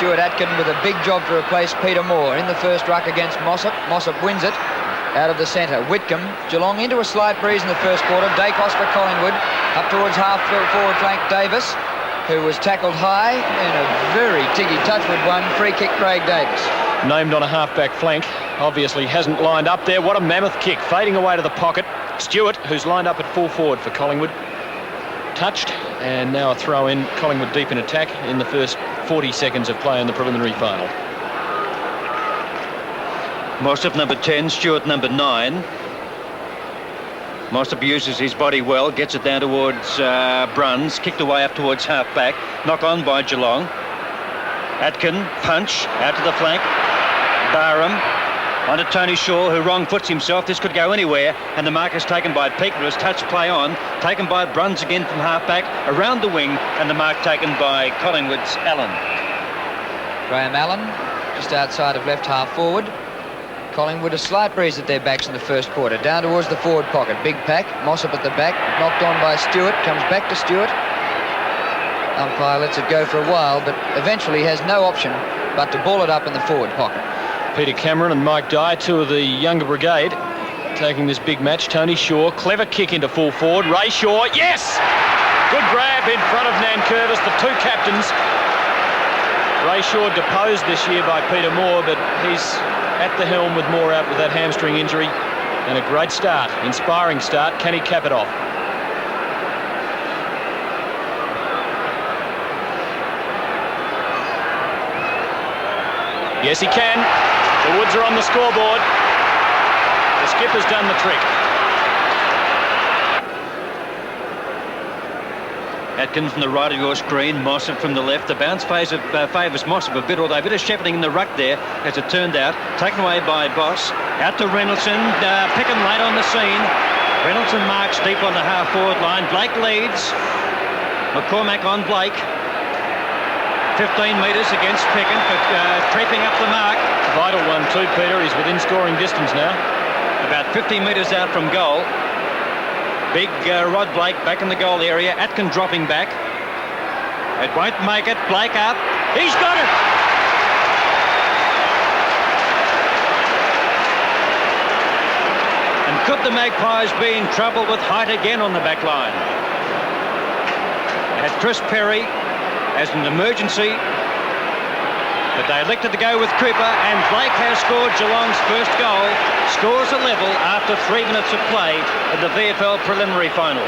Stuart Atkin with a big job to replace Peter Moore in the first ruck against Mossop. Mossop wins it out of the centre. Whitcomb, Geelong into a slight breeze in the first quarter. Dacos for Collingwood. Up towards half forward flank, Davis, who was tackled high in a very tiggy touchwood one. Free kick, Craig Davis. Named on a half-back flank. Obviously hasn't lined up there. What a mammoth kick. Fading away to the pocket. Stewart, who's lined up at full forward for Collingwood. Touched, and now a throw in. Collingwood deep in attack in the first 40 seconds of play in the preliminary final. Mossop number 10, Stewart number 9. Mossop uses his body well, gets it down towards Bruns, kicked away up towards half-back. Knock on by Geelong. Atkin, punch, out to the flank. Barham, onto Tony Shaw, who wrong foots himself. This could go anywhere, and the mark is taken by Peake. There was touch play on, taken by Bruns again from half-back, around the wing, and the mark taken by Collingwood's Allen. Graham Allen, just outside of left half forward. Collingwood a slight breeze at their backs in the first quarter. Down towards the forward pocket. Big pack. Mossop at the back. Knocked on by Stewart. Comes back to Stewart. Umpire lets it go for a while, but eventually has no option but to ball it up in the forward pocket. Peter Cameron and Mike Dye, two of the younger brigade, taking this big match. Tony Shaw, clever kick into full forward. Ray Shaw, yes! Good grab in front of Nankervis, the two captains. Ray Shaw deposed this year by Peter Moore, but he's at the helm with Moore out with that hamstring injury. And a great start, inspiring start. Can he cap it off? Yes, he can. The Woods are on the scoreboard. The skipper's done the trick. Atkin from the right of your screen, Mossop from the left. The bounce favours Mossop a bit, although a bit of shepherding in the ruck there, as it turned out. Taken away by Boss. Out to Reynoldsson. Pickham late on the scene. Reynoldsson marks deep on the half-forward line. Blake leads. McCormack on Blake. 15 metres against Pickham for creeping up the mark. Vital one too, Peter. He's within scoring distance now. About 50 metres out from goal. Big Rod Blake back in the goal area. Atkin dropping back. It won't make it. Blake up. He's got it! And could the Magpies be in trouble with height again on the back line? Had Chris Perry as an emergency, but they elected to go with Cooper, and Blake has scored Geelong's first goal. Scores a level after 3 minutes of play in the VFL preliminary final.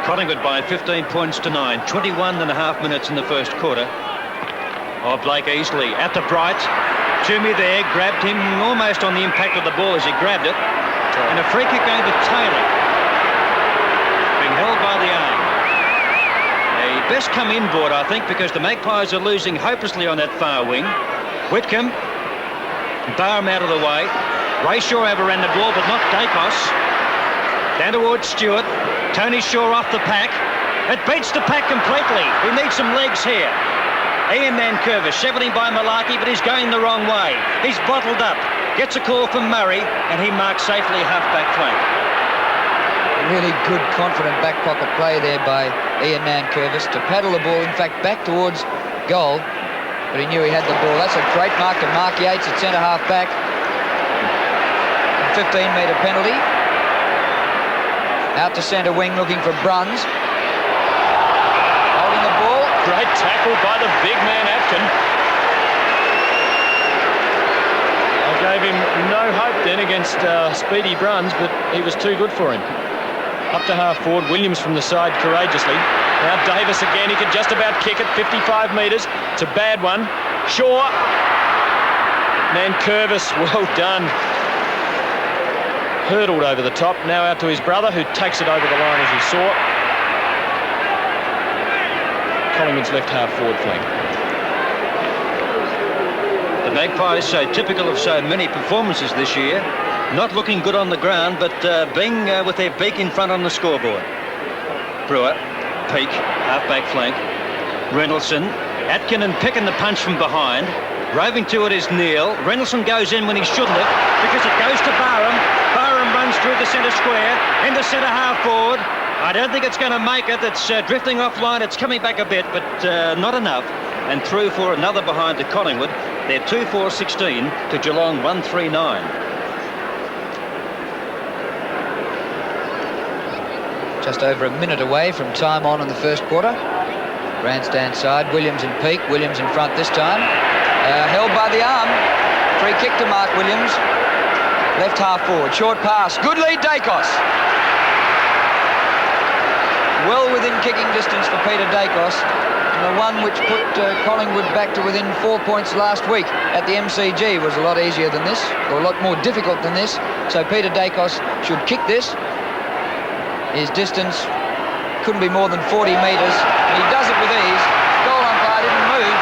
Collingwood by 15 points to 9. 21 and a half minutes in the first quarter. Oh, Blake easily at the Bright. Toomey there, grabbed him almost on the impact of the ball as he grabbed it. And a free kick going to Taylor. Being held by the arm. Best come inboard, I think, because the Magpies are losing hopelessly on that far wing. Whitcomb, Barham out of the way. Ray Shaw overran the ball, but not Dacos. Down towards Stewart. Tony Shaw off the pack. It beats the pack completely. We need some legs here. Ian Nankervis, shepherding by Malarkey, but he's going the wrong way. He's bottled up. Gets a call from Murray, and he marks safely half-back flank. Really good, confident back pocket play there by Ian Nankervis to paddle the ball, in fact, back towards goal. But he knew he had the ball. That's a great mark to Mark Yates at centre half back. 15-metre penalty. Out to centre wing looking for Bruns. Holding the ball. Great tackle by the big man Atkin. I gave him no hope then against Speedy Bruns, but he was too good for him. Up to half forward, Williams from the side courageously. Now Davis again, he could just about kick it, 55 metres. It's a bad one. Shaw. Nankervis, well done. Hurdled over the top, now out to his brother, who takes it over the line as you saw. Collingwood's left half forward flank. The Magpies, so typical of so many performances this year. Not looking good on the ground, but being with their beak in front on the scoreboard. Brewer, Peake, half-back flank. Reynoldsson, Atkin and Pickin the punch from behind. Roving to it is Neil. Reynoldsson goes in when he shouldn't have, because it goes to Barham. Barham runs through the centre square, into centre half forward. I don't think it's going to make it. It's drifting offline. It's coming back a bit, but not enough. and through for another behind to Collingwood. They're 2-4-16 to Geelong 1-3-9. Just over a minute away from time on in the first quarter. Grandstand side, Williams and Peake. Williams in front this time. Held by the arm. Free kick to Mark Williams. Left half forward. Short pass. Good lead, Dacos. Well within kicking distance for Peter Dacos. And the one which put Collingwood back to within 4 points last week at the MCG was a lot easier than this, or a lot more difficult than this. So Peter Dacos should kick this. His distance couldn't be more than 40 metres. He does it with ease. Goal umpire didn't move.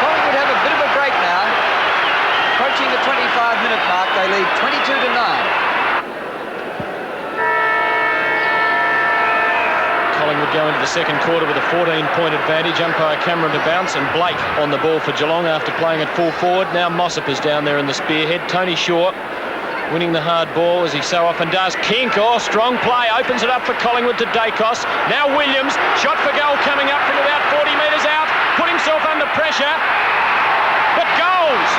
Collingwood have a bit of a break now. Approaching the 25-minute mark, they lead 22-9. Collingwood go into the second quarter with a 14-point advantage. Umpire Cameron to bounce, and Blake on the ball for Geelong after playing it full forward. Now Mossop is down there in the spearhead. Tony Shaw winning the hard ball, as he so often does. Kink, strong play, opens it up for Collingwood to Dacos. Now Williams, shot for goal coming up from about 40 metres out. Put himself under pressure, but goals!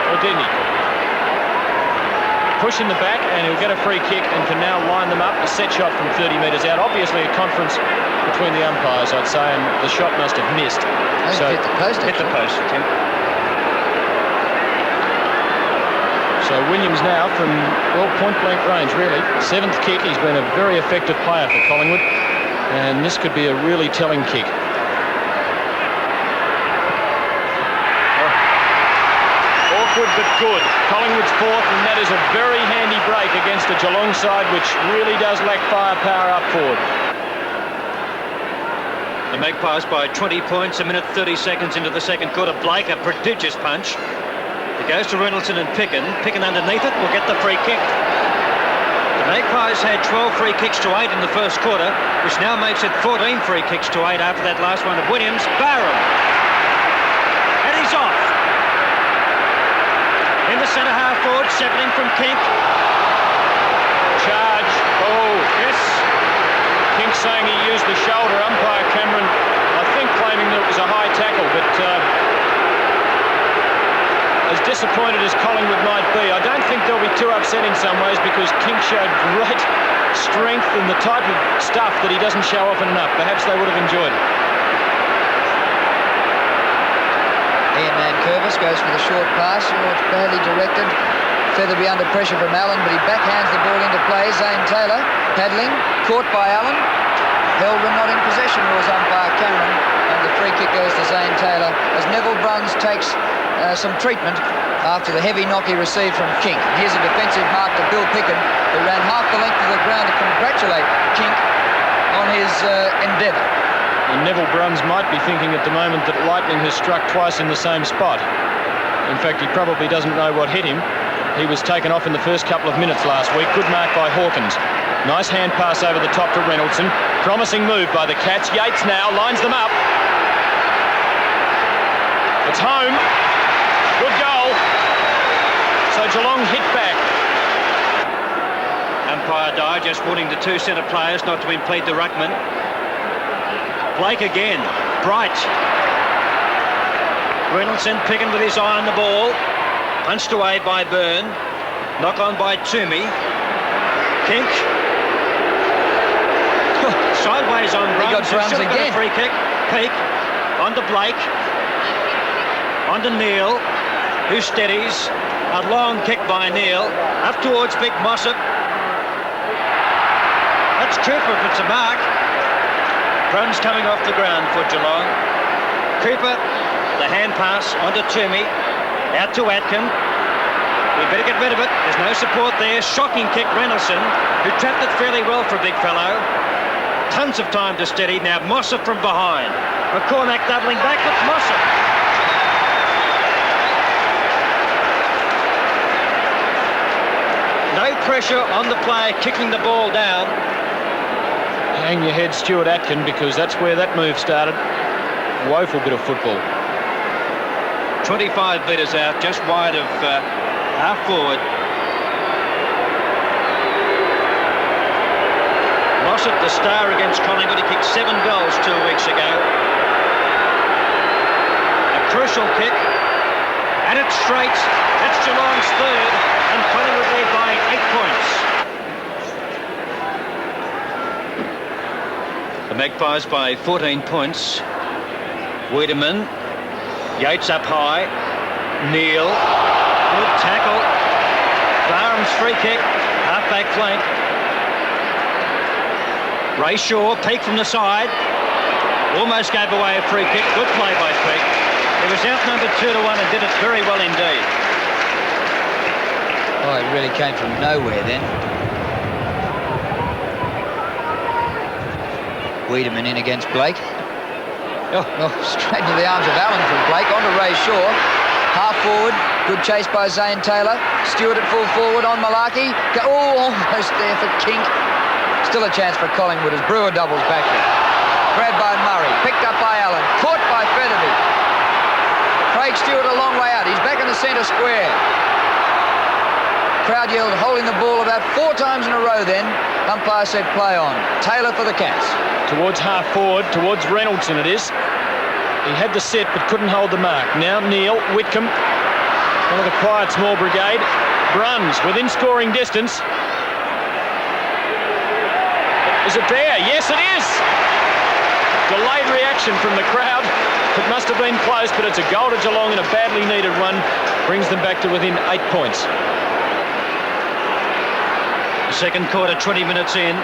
Or didn't he? Push in the back, and he'll get a free kick and can now line them up. A set shot from 30 metres out. Obviously a conference between the umpires, I'd say, and the shot must have missed. So hit the post. Hit the post, Tim. So Williams now from, well, point-blank range, really. 7th kick. He's been a very effective player for Collingwood, and this could be a really telling kick. Awkward but good. Collingwood's 4th, and that is a very handy break against a Geelong side which really does lack firepower up forward. The Magpies by 20 points, a minute 30 seconds into the second quarter. Blake, a prodigious punch. It goes to Reynoldsson and Picken. Picken underneath it will get the free kick. The Magpies had 12 free kicks to 8 in the first quarter, which now makes it 14 free kicks to 8 after that last one of Williams. Barham. And he's off. In the centre half forward, separating from Kink. Charge. Oh, yes. Kink saying he used the shoulder. Umpire Cameron, I think, claiming that it was a high tackle, but as disappointed as Collingwood might be, I don't think they'll be too upset in some ways, because Kink showed great strength and the type of stuff that he doesn't show often enough. Perhaps they would have enjoyed it. Ian Mankervis goes for the short pass. It's badly directed. Featherby under pressure from Allen, but he backhands the ball into play. Zane Taylor paddling, caught by Allen. Held when not in possession was umpire Cameron, and the free kick goes to Zane Taylor as Neville Bruns takes some treatment after the heavy knock he received from Kink. Here's a defensive mark to Bill Picken, who ran half the length of the ground to congratulate Kink on his endeavour. And Neville Bruns might be thinking at the moment that lightning has struck twice in the same spot. In fact, he probably doesn't know what hit him. He was taken off in the first couple of minutes last week. Good mark by Hawkins. Nice hand pass over the top to Reynoldsson. Promising move by the Cats. Yates now lines them up. It's home. Good goal. So Geelong hit back. Umpire Dye just warning the two centre players not to impede the ruckman. Blake again. Bright. Reynoldsson picking with his eye on the ball. Punched away by Byrne. Knock on by Toomey. Kink. Sideways on Bruns. He got Bruns again. A free kick. Peake. On to Blake. On to Neal, who steadies. A long kick by Neal. Up towards Big Mossop. That's Cooper if it's a mark. Bruns coming off the ground for Geelong. Cooper, the hand pass onto Toomey. Out to Atkin. We better get rid of it. There's no support there. Shocking kick, Reynoldsson, who trapped it fairly well for a big fellow. Tons of time to steady. Now Mossop from behind. McCormack doubling back with Mossop. No pressure on the player kicking the ball down. Hang your head, Stuart Atkin, because that's where that move started. Woeful bit of football. 25 metres out, just wide of half forward. Mossop Bassett, the star against Collingwood. He kicked 7 goals 2 weeks ago. A crucial kick. And it's straight. That's Geelong's third. And Collingwood lead by 8 points. The Magpies by 14 points. Wiedemann. Yates up high. Neil. Good tackle. Barham's free kick. Half-back flank. Ray Shaw, Peake from the side. Almost gave away a free kick. Good play by Peake. He was outnumbered 2-1 and did it very well indeed. Oh, it really came from nowhere then. Wiedemann in against Blake. Oh, straight into the arms of Allen from Blake. On to Ray Shaw. Half forward. Good chase by Zane Taylor. Stewart at full forward on Malarkey. Almost there for Kink. Still a chance for Collingwood as Brewer doubles backward. Grabbed by Murray. Picked up by Allen. Caught by Featherby. Craig Stewart a long way out. He's back in the centre square. Crowd yelled holding the ball about 4 times in a row then. Umpire said play on. Taylor for the Cats. Towards half forward, towards Reynoldson it is. He had the set but couldn't hold the mark. Now Neil, Whitcomb, one of the quiet small brigade. Bruns within scoring distance. Is it there? Yes, it is. Delayed reaction from the crowd. It must have been close, but it's a goal to Geelong and a badly needed one. Brings them back to within 8 points. Second quarter, 20 minutes in.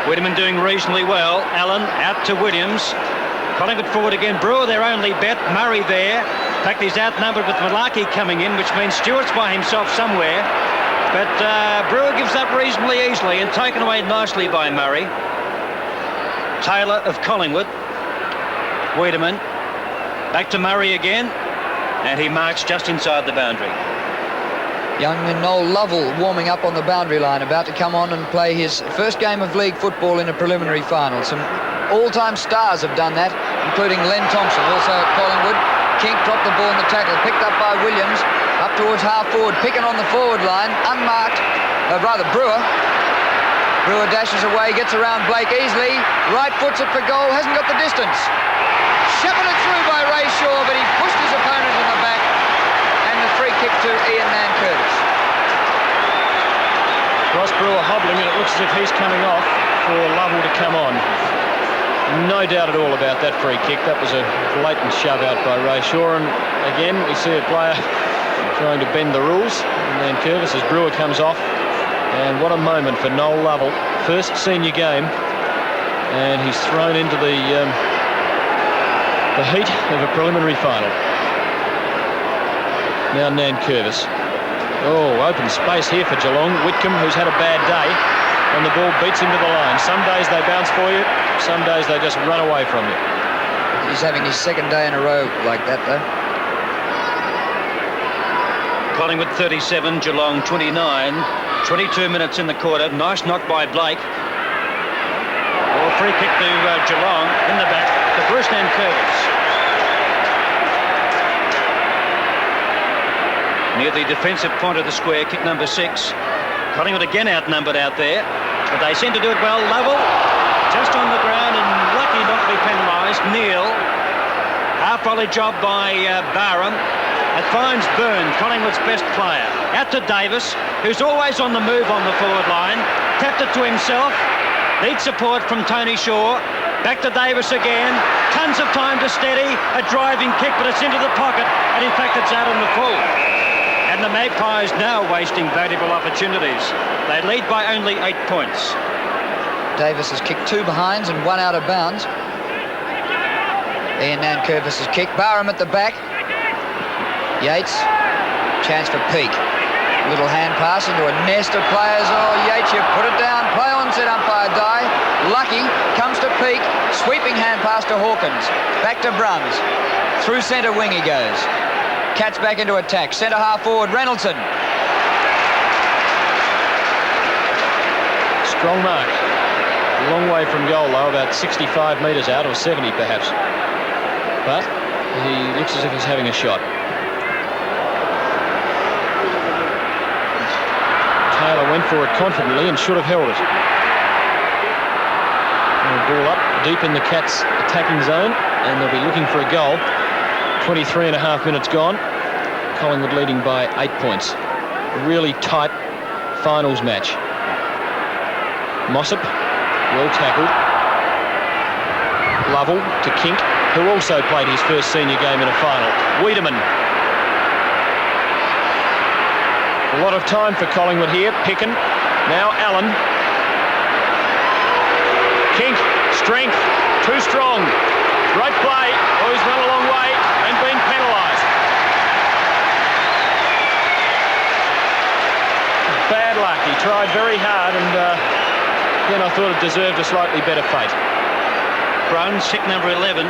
Wiedemann doing reasonably well. Allen out to Williams. Collingwood forward again. Brewer their only bet. Murray there. In fact, he's outnumbered with Malarkey coming in, which means Stewart's by himself somewhere. But Brewer gives up reasonably easily and taken away nicely by Murray. Taylor of Collingwood. Wiedemann. Back to Murray again. And he marks just inside the boundary. Young Noel Lovell warming up on the boundary line, about to come on and play his first game of league football in a preliminary final. Some all-time stars have done that, including Len Thompson, also at Collingwood. Kink dropped the ball in the tackle, picked up by Williams, up towards half forward, picking on the forward line, unmarked, Brewer. Brewer dashes away, gets around Blake easily, right foots it for goal, hasn't got the distance. Shepherded through by Ray Shaw, but he pushed his opponent in the back. Free kick to Ian Nankervis. Ross Brewer hobbling, and it looks as if he's coming off for Lovell to come on. No doubt at all about that free kick. That was a blatant shove out by Ray Shaw, and again we see a player trying to bend the rules. And Nankervis as Brewer comes off, and what a moment for Noel Lovell. First senior game, and he's thrown into the heat of a preliminary final. Now Nankervis. Oh, open space here for Geelong. Whitcomb, who's had a bad day, and the ball beats him to the line. Some days they bounce for you, some days they just run away from you. He's having his second day in a row like that, though. Collingwood 37, Geelong 29. 22 minutes in the quarter. Nice knock by Blake. Oh, free kick to Geelong in the back to Bruce Nankervis. Near the defensive point of the square, kick number 6. Collingwood again outnumbered out there, but they seem to do it well. Lovell just on the ground and lucky not to be penalised. Neil, half-volley job by Barham. It finds Byrne, Collingwood's best player. Out to Davis, who's always on the move on the forward line. Tapped it to himself. Needs support from Tony Shaw. Back to Davis again. Tons of time to steady. A driving kick, but it's into the pocket. And in fact, it's out on the full. And the Magpies now wasting valuable opportunities. They lead by only 8 points. Davis has kicked 2 behinds and 1 out of bounds. Ian Nankervis has kicked. Barham at the back. Yates. Chance for Peake. Little hand pass into a nest of players. Oh, Yates, you put it down. Play on, said umpire Dye. Lucky comes to Peake. Sweeping hand pass to Hawkins. Back to Bruns. Through centre wing he goes. Cats back into attack. Centre half forward, Reynoldson. Strong mark. A long way from goal, though, about 65 metres out, or 70 perhaps. But he looks as if he's having a shot. Taylor went for it confidently and should have held it. Ball up deep in the Cats' attacking zone, and they'll be looking for a goal. 23 and a half minutes gone. Collingwood leading by 8 points. Really tight finals match. Mossop, well tackled. Lovell to Kink, who also played his first senior game in a final. Wiedemann. A lot of time for Collingwood here. Picken, now Allen. Kink, strength, too strong. Great play. Oh, he's run a long way and been penalised. Bad luck. He tried very hard, and then I thought it deserved a slightly better fate. Brown, kick number 11.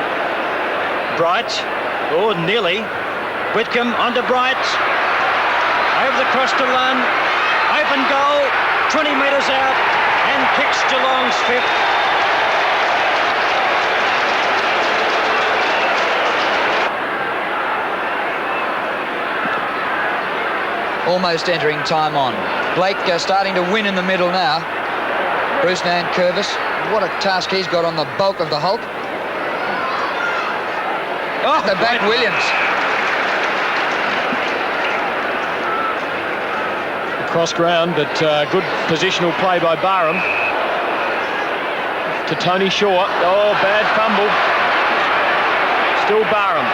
Bright. Oh, nearly. Whitcomb onto Bright. Over the cross to Lunn. Open goal. 20 metres out. And kicks Geelong's fifth. Almost entering time on. Blake starting to win in the middle now. Bruce Nankervis, what a task he's got on the bulk of the Hulk. Oh, the back, Williams. Cross ground, but good positional play by Barham. To Tony Shaw. Oh, bad fumble. Still Barham.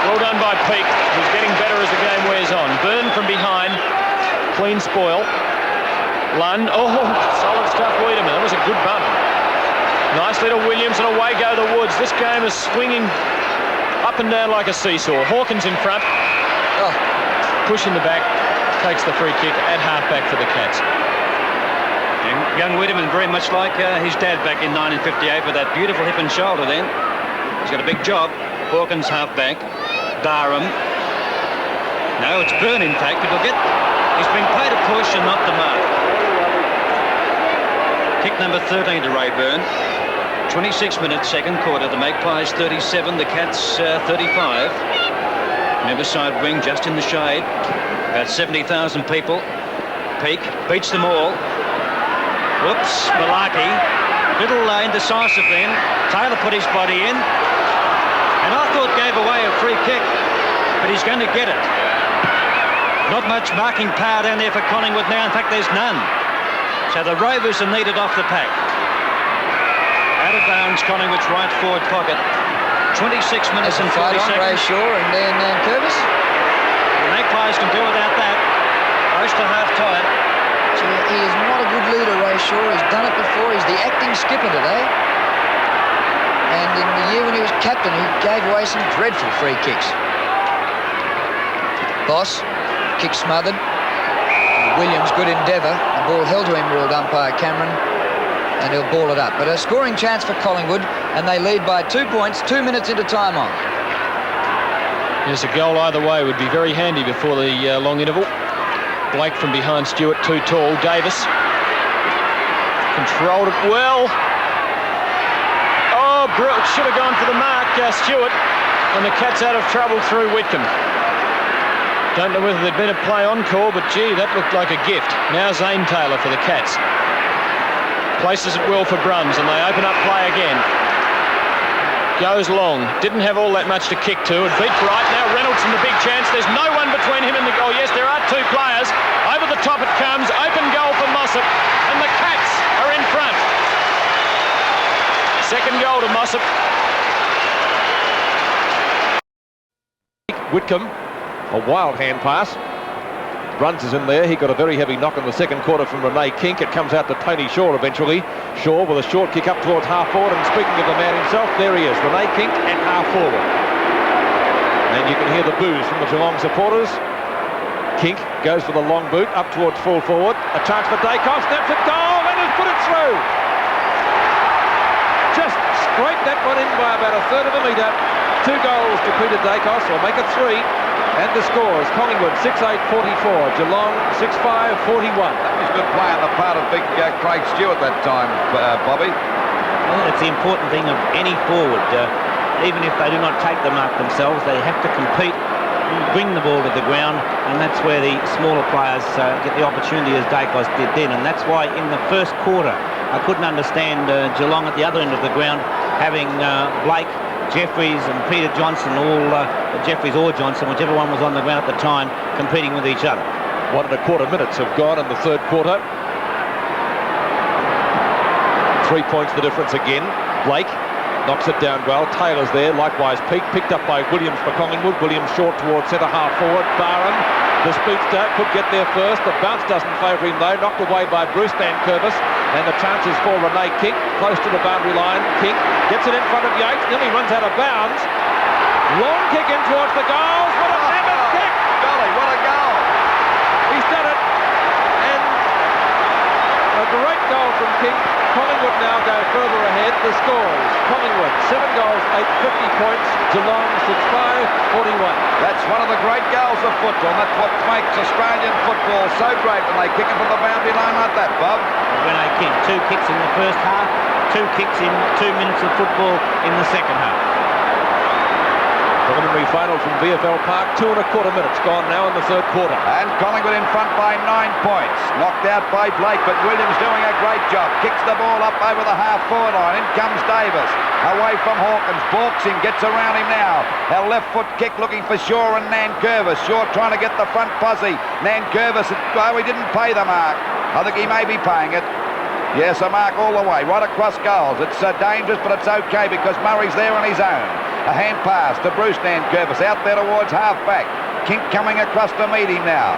Well done by Peake, who's getting better as the game wears on. Byrne from behind. Clean spoil. Lunn. Oh, solid stuff, Wiedemann. That was a good bump. Nicely to Williams, and away go the Woods. This game is swinging up and down like a seesaw. Hawkins in front. Oh. Push in the back. Takes the free kick at half-back for the Cats. And young Wiedemann, very much like his dad back in 1958 with that beautiful hip and shoulder then. He's got a big job. Hawkins half-back. Barham. No, it's Byrne, in fact. He's been paid a push and not the mark. Kick number 13 to Ray Byrne. 26 minutes, second quarter. The Magpies 37, the Cats 35. Riverside wing just in the shade. About 70,000 people. Peake beats them all. Whoops, Malarkey. Little indecisive then. Taylor put his body in. And I thought gave away a free kick. But he's going to get it. Not much marking power down there for Collingwood now. In fact, there's none. So the Rovers are needed off the pack. Out of bounds, Collingwood's right forward pocket. 26 minutes and 40 seconds. Ray Shaw and then Curvis. The Magpies can do without that. Close to half-time. So he is not a good leader, Ray Shaw. He's done it before. He's the acting skipper today. And in the year when he was captain, he gave away some dreadful free kicks. Boss, kick smothered. Williams, good endeavour. The ball held to him, ruled umpire Cameron, and he'll ball it up. But a scoring chance for Collingwood, and they lead by 2 points, 2 minutes into time on. Yes, a goal either way would be very handy before the long interval. Blake from behind Stewart, too tall. Davis controlled it well. Oh, Brooks should have gone for the mark, Stewart, and the Cats out of trouble through Whitcomb. Don't know whether there'd been a play on call, but gee, that looked like a gift. Now Zane Taylor for the Cats. Places it well for Bruns, and they open up play again. Goes long. Didn't have all that much to kick to. It beat Bright. Now Reynolds in the big chance. There's no one between him and the goal. Yes, there are two players. Over the top it comes. Open goal for Mossop. And the Cats are in front. Second goal to Mossop. Whitcomb. A wild hand pass. Bruns is in there. He got a very heavy knock in the second quarter from Renee Kink. It comes out to Tony Shaw eventually. Shaw with a short kick up towards half forward, and speaking of the man himself, there he is, Renee Kink at half forward. And you can hear the boos from the Geelong supporters. Kink goes for the long boot up towards full forward. A chance for Dacos, snaps it, goal, and has put it through. Just scraped that one in by about a third of a metre. 2 goals to Peter Dacos, will make it 3. And the scores, Collingwood 6-8-44, Geelong 6-5-41. That was good play on the part of big Craig Stewart that time, Bobby. Well, it's the important thing of any forward. Even if they do not take the mark themselves, they have to compete bring the ball to the ground, and that's where the smaller players get the opportunity, as Dacos did then. And that's why in the first quarter I couldn't understand Geelong at the other end of the ground having Blake, Jeffries and Peter Johnson, all Jeffries or Johnson, whichever one was on the ground at the time, competing with each other. 1 1/4 minutes have gone in the third quarter. 3 points the difference again. Blake knocks it down well. Taylor's there, likewise Peake, picked up by Williams for Collingwood. Williams short towards centre half forward. Barron, the speedster, could get there first. The bounce doesn't favour him though. Knocked away by Bruce Nankervis. And the chances for Renee King, close to the boundary line. King gets it in front of Yates, nearly runs out of bounds. Long kick in towards the goals. What a mammoth kick! Golly, what a goal! He's done it. And a great goal from King. Collingwood now go further ahead. The scores: Collingwood 7 goals, 50 points. Geelong 6-5, 41. That's one of the great goals of football. That's what makes Australian football so great when they kick it from the boundary line like that, Bob. Renee King, 2 kicks in the first half, 2 kicks in 2 minutes of football in the second half. Preliminary final from VFL Park, 2 1/4 minutes gone now in the third quarter. And Collingwood in front by 9 points. Knocked out by Blake, but Williams doing a great job. Kicks the ball up over the half-forward line. In comes Davis. Away from Hawkins. Balks him, gets around him now. Our left foot kick looking for Shaw and Nankervis. Shaw trying to get the front posse. Nankervis, well, he didn't pay the mark. I think he may be paying it. Yes, a mark all the way, right across goals. It's dangerous, but it's okay because Murray's there on his own. A hand pass to Bruce Nankervis out there towards half-back. Kink coming across to meet him now.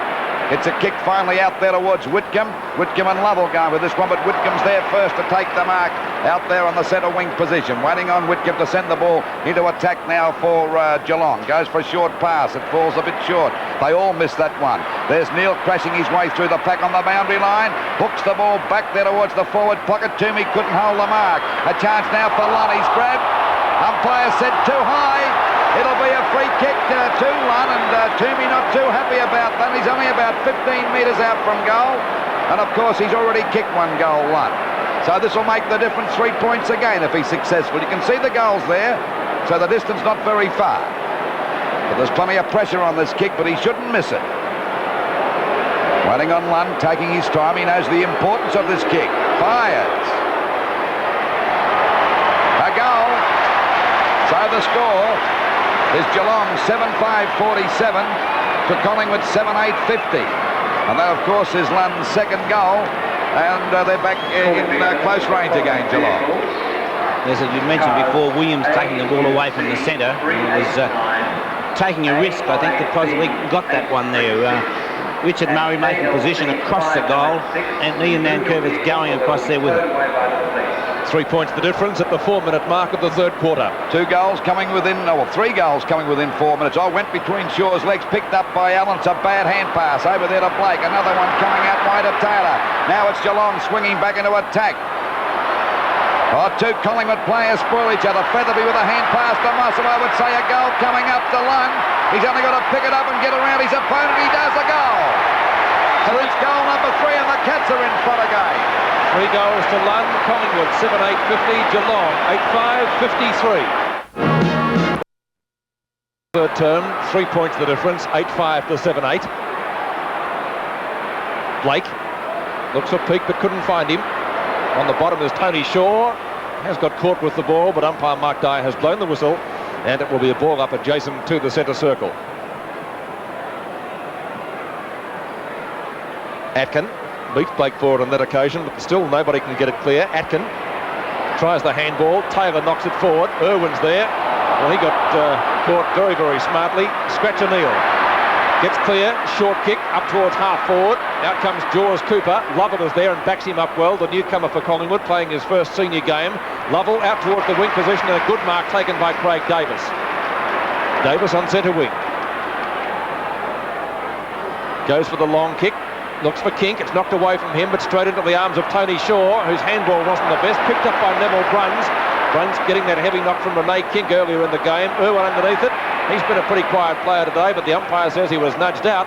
It's a kick finally out there towards Whitcomb. Whitcomb and Lovell going with this one, but Whitcomb's there first to take the mark out there on the centre wing position. Waiting on Whitcomb to send the ball into attack now for Geelong. Goes for a short pass. It falls a bit short. They all miss that one. There's Neil crashing his way through the pack on the boundary line. Hooks the ball back there towards the forward pocket. Toomey couldn't hold the mark. A chance now for Lunny's grab. Umpire said too high. It'll be a free kick to Lunn, and Toomey not too happy about that. He's only about 15 metres out from goal. And of course he's already kicked 1 goal, Lunn. So this will make the difference 3 points again if he's successful. You can see the goals there, so the distance not very far. But there's plenty of pressure on this kick, but he shouldn't miss it. Waiting on Lunn, taking his time. He knows the importance of this kick. Fires. A goal. So the score is Geelong 7-5-47 to Collingwood 7-8-50. And that, of course, is Lunn's second goal. And they're back in close range again, Geelong. As you mentioned before, Williams taking the ball away from the centre. He was taking a risk. I think that possibly got that one there. Richard Murray making position across the goal, and Ian Nankervis going across there with it. 3 points the difference at the 4-minute mark of the third quarter. 3 goals coming within 4 minutes. I went between Shaw's legs, picked up by Allen. It's a bad hand pass over there to Blake. Another one coming out wide of Taylor. Now it's Geelong swinging back into attack. 2 Collingwood players spoil each other. Featherby with a hand pass to Muscle. I would say a goal coming up to Lund. He's only got to pick it up and get around his opponent. He does a goal. So it's goal number 3 and the Cats are in front again. 3 goals to Lund. Collingwood 7-8-50. Geelong 8-5-53. Third term, 3 points the difference. 8-5 to 7-8. Blake looks for Peake but couldn't find him. On the bottom is Tony Shaw. Has got caught with the ball, but umpire Mark Dyer has blown the whistle, and it will be a ball up adjacent to the centre circle. Atkin beats Blake forward on that occasion, but still nobody can get it clear. Atkin tries the handball. Taylor knocks it forward. Irwin's there. Well, he got caught very, very smartly. Scratch O'Neill. Gets clear, short kick up towards half forward. Out comes Jaws Cooper. Lovell is there and backs him up well. The newcomer for Collingwood playing his first senior game. Lovell out towards the wing position and a good mark taken by Craig Davis. Davis on centre wing. Goes for the long kick. Looks for Kink. It's knocked away from him but straight into the arms of Tony Shaw, whose handball wasn't the best. Picked up by Neville Bruns. Bruns getting that heavy knock from Renee Kink earlier in the game. Irwin underneath it. He's been a pretty quiet player today, but the umpire says he was nudged out.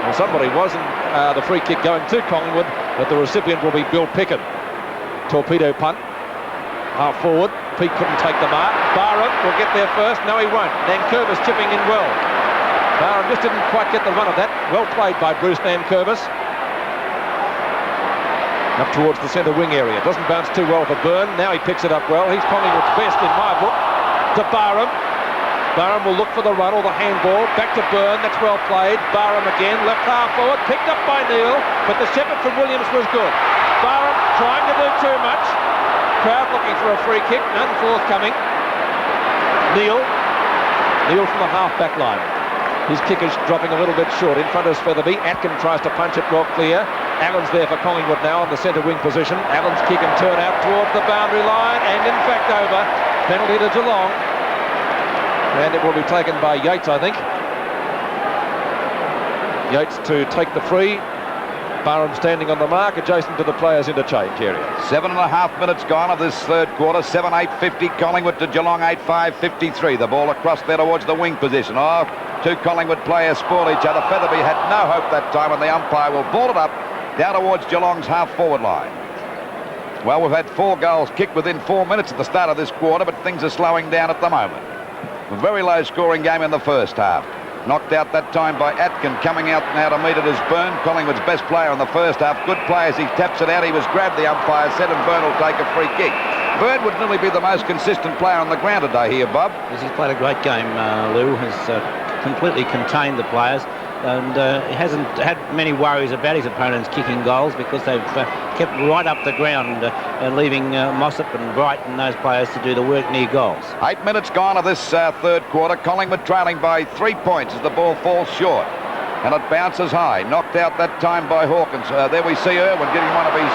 Well, somebody wasn't. The free kick going to Collingwood, but the recipient will be Bill Pickett. Torpedo punt. Half forward. Pete couldn't take the mark. Barham will get there first. No, he won't. Nankervis chipping in well. Barham just didn't quite get the run of that. Well played by Bruce Nankervis. Up towards the centre wing area. Doesn't bounce too well for Byrne. Now he picks it up well. He's Collingwood's best in my book. To Barham. Barham will look for the run or the handball. Back to Byrne. That's well played. Barham again. Left half forward. Picked up by Neal. But the shepherd from Williams was good. Barham trying to do too much. Crowd looking for a free kick. None forthcoming. Neal from the half-back line. His kick is dropping a little bit short. In front is Featherby. Atkin tries to punch it well clear. Allen's there for Collingwood now on the centre wing position. Allen's kick and turn out towards the boundary line, and in fact over. Penalty to Geelong. And it will be taken by Yates, I think. Yates to take the free. Barham standing on the mark, adjacent to the players' interchange area. 7.5 minutes gone of this third quarter. 7-8-50 Collingwood to Geelong 8-5-53. The ball across there towards the wing position. Oh, two Collingwood players spoil each other. Featherby had no hope that time, and the umpire will ball it up down towards Geelong's half-forward line. Well, we've had 4 goals kicked within 4 minutes at the start of this quarter, but things are slowing down at the moment. A very low-scoring game in the first half. Knocked out that time by Atkin. Coming out now to meet it is Byrne, Collingwood's best player in the first half. Good play as he taps it out. He was grabbed, the umpire said, and Byrne will take a free kick. Byrne would nearly be the most consistent player on the ground today here, Bob. Yes, he's played a great game, Lou. Has completely contained the players, and he hasn't had many worries about his opponents kicking goals because they've kept right up the ground and leaving Mossop and Bright and those players to do the work near goals. 8 minutes gone of this third quarter. Collingwood trailing by 3 points as the ball falls short. And it bounces high. Knocked out that time by Hawkins. There we see Irwin getting one of his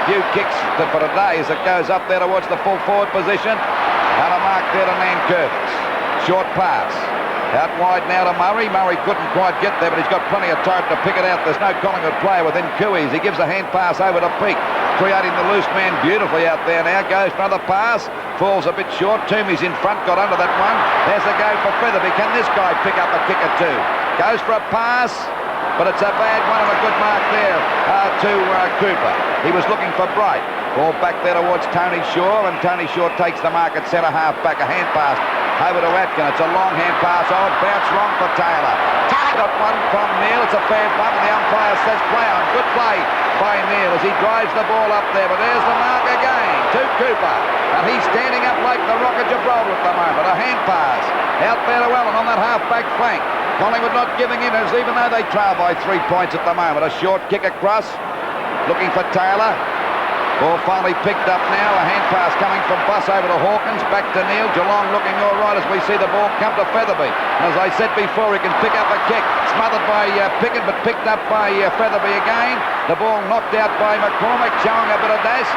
few kicks for today as it goes up there towards the full forward position. And a mark there to Nankervis. Short pass. Out wide now to Murray. Murray couldn't quite get there, but he's got plenty of time to pick it out. There's no Collingwood player within Cooey's. He gives a hand pass over to Peake, creating the loose man beautifully out there now. Goes for another pass. Falls a bit short. Toomey's in front, got under that one. There's a go for Featherby. Can this guy pick up a kick or two? Goes for a pass, but it's a bad one and a good mark there to Cooper. He was looking for Bright. Ball back there towards Tony Shaw, and Tony Shaw takes the mark at centre half back. A hand pass over to Atkin. It's a long hand pass. Oh, it bounced wrong for Taylor. Taylor got one from Neal. It's a fair bump, and the umpire says play on. Good play by Neal as he drives the ball up there, but there's the mark again to Cooper. And he's standing up like the Rock of Gibraltar at the moment. A hand pass out there to Allen on that half-back flank. Collingwood not giving in, as even though they trail by 3 points at the moment. A short kick across, looking for Taylor. Ball finally picked up now. A hand pass coming from Buss over to Hawkins. Back to Neal. Geelong looking all right as we see the ball come to Featherby. And as I said before, he can pick up a kick. Smothered by Pickett, but picked up by Featherby again. The ball knocked out by McCormick, showing a bit of dash.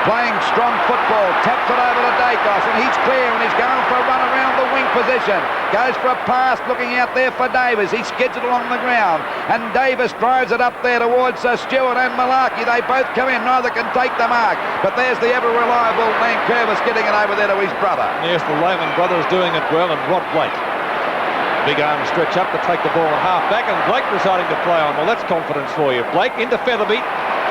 Playing strong football. Taps it over to Dacos, and he's clear, and he's going for a run around the wing position. Goes for a pass, looking out there for Davis. He skids it along the ground, and Davis drives it up there towards Stewart and Malarkey. They both come in. Neither can take the mark, but there's the ever-reliable Nankervis getting it over there to his brother. Yes, the Lehman brothers doing it well, and Rod Blake. Big arm stretch up to take the ball at half-back, and Blake deciding to play on. Well, that's confidence for you. Blake into Featherby.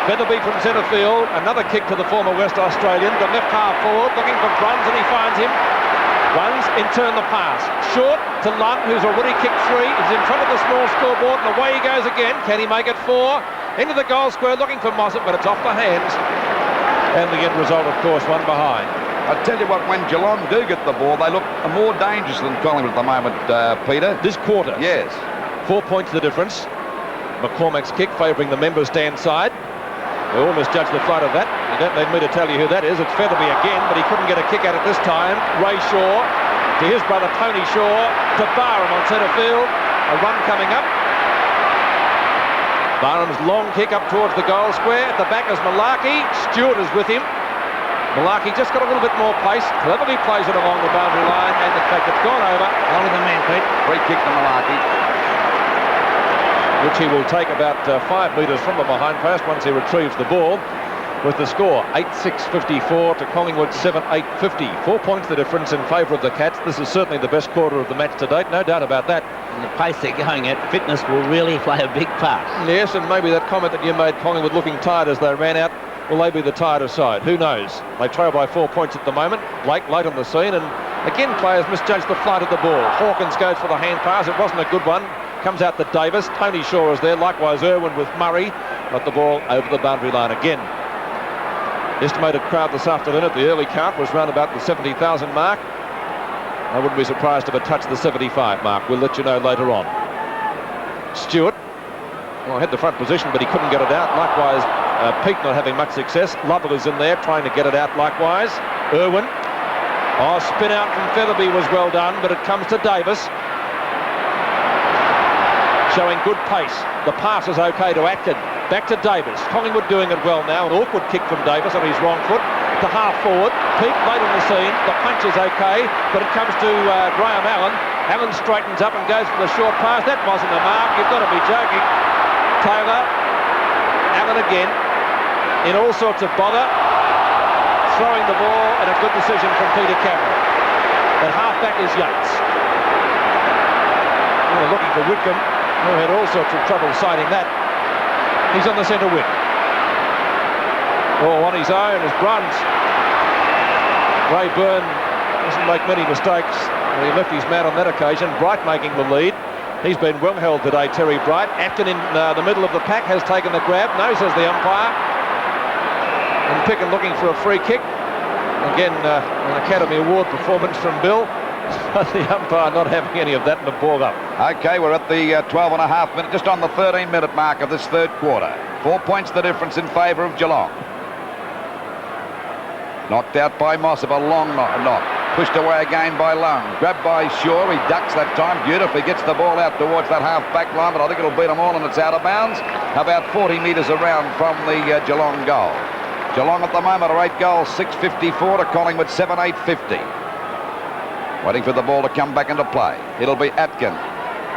Featherby from centre field. Another kick to the former West Australian. The left half forward, looking for Bruns, and he finds him. Bruns in turn the pass. Short to Lunn, who's already kicked 3. He's in front of the small scoreboard, and away he goes again. Can he make it 4? Into the goal square, looking for Mossop, but it's off the hands. And the end result, of course, one behind. I tell you what, when Geelong do get the ball, they look more dangerous than Collingwood at the moment, Peter. This quarter. Yes. 4 points the difference. McCormack's kick favouring the members' stand side. We all misjudged the flight of that. You don't need me to tell you who that is. It's Featherby again, but he couldn't get a kick at it this time. Ray Shaw to his brother Tony Shaw to Barham on centre field. A run coming up. Barham's long kick up towards the goal square. At the back is Malarkey. Stewart is with him. Malarkey just got a little bit more pace. Featherby plays it along the boundary line, and in fact it's gone over. Only the man, Pete. Free kick to Malarkey, which he will take about 5 metres from the behind post once he retrieves the ball, with the score 8-6-54 to Collingwood 7-8-50. 4 points the difference in favour of the Cats. This is certainly the best quarter of the match to date, no doubt about that. And the pace they're going at, fitness will really play a big part. Yes, and maybe that comment that you made, Collingwood looking tired as they ran out, will they be the tighter side? Who knows? They trail by 4 points at the moment. Blake late on the scene, and again players misjudged the flight of the ball. Hawkins goes for the hand pass. It wasn't a good one. Comes out to Davis. Tony Shaw is there. Likewise Irwin with Murray. Got the ball over the boundary line again. Estimated crowd this afternoon at the early count was round about the 70,000 mark. I wouldn't be surprised if it touched the 75 mark. We'll let you know later on. Stewart, well, had the front position, but he couldn't get it out. Likewise, Peake not having much success. Lovell is in there trying to get it out likewise. Irwin. Oh, spin out from Featherby was well done, but it comes to Davis. Showing good pace. The pass is okay to Atkin. Back to Davis. Collingwood doing it well now. An awkward kick from Davis on his wrong foot. To half forward. Peake late on the scene. The punch is okay, but it comes to Graham Allen. Allen straightens up and goes for the short pass. That wasn't a mark. You've got to be joking. Taylor. Allen again. In all sorts of bother. Throwing the ball, and a good decision from Peter Cameron. But half-back is Yates. Well, looking for Whitcomb, who had all sorts of trouble sighting that. He's on the centre wing. Oh, on his own is Bruns. Ray Byrne doesn't make many mistakes. He left his man on that occasion. Bright making the lead. He's been well held today, Terry Bright. Atkin in the middle of the pack has taken the grab. No, says the umpire. And Picken looking for a free kick. Again, an Academy Award performance from Bill. The umpire not having any of that and the ball up. Okay, we're at the 12.5 minute, just on the 13-minute mark of this third quarter. 4 points the difference in favour of Geelong. Knocked out by Mossop, a long knock. Pushed away again by Lung. Grabbed by Shaw. He ducks that time beautifully. Gets the ball out towards that half-back line, but I think it'll beat them all and it's out of bounds. About 40 metres around from the Geelong goal. Geelong at the moment are 8 goals, 6.54 to Collingwood, 7.850. Waiting for the ball to come back into play. It'll be Atkin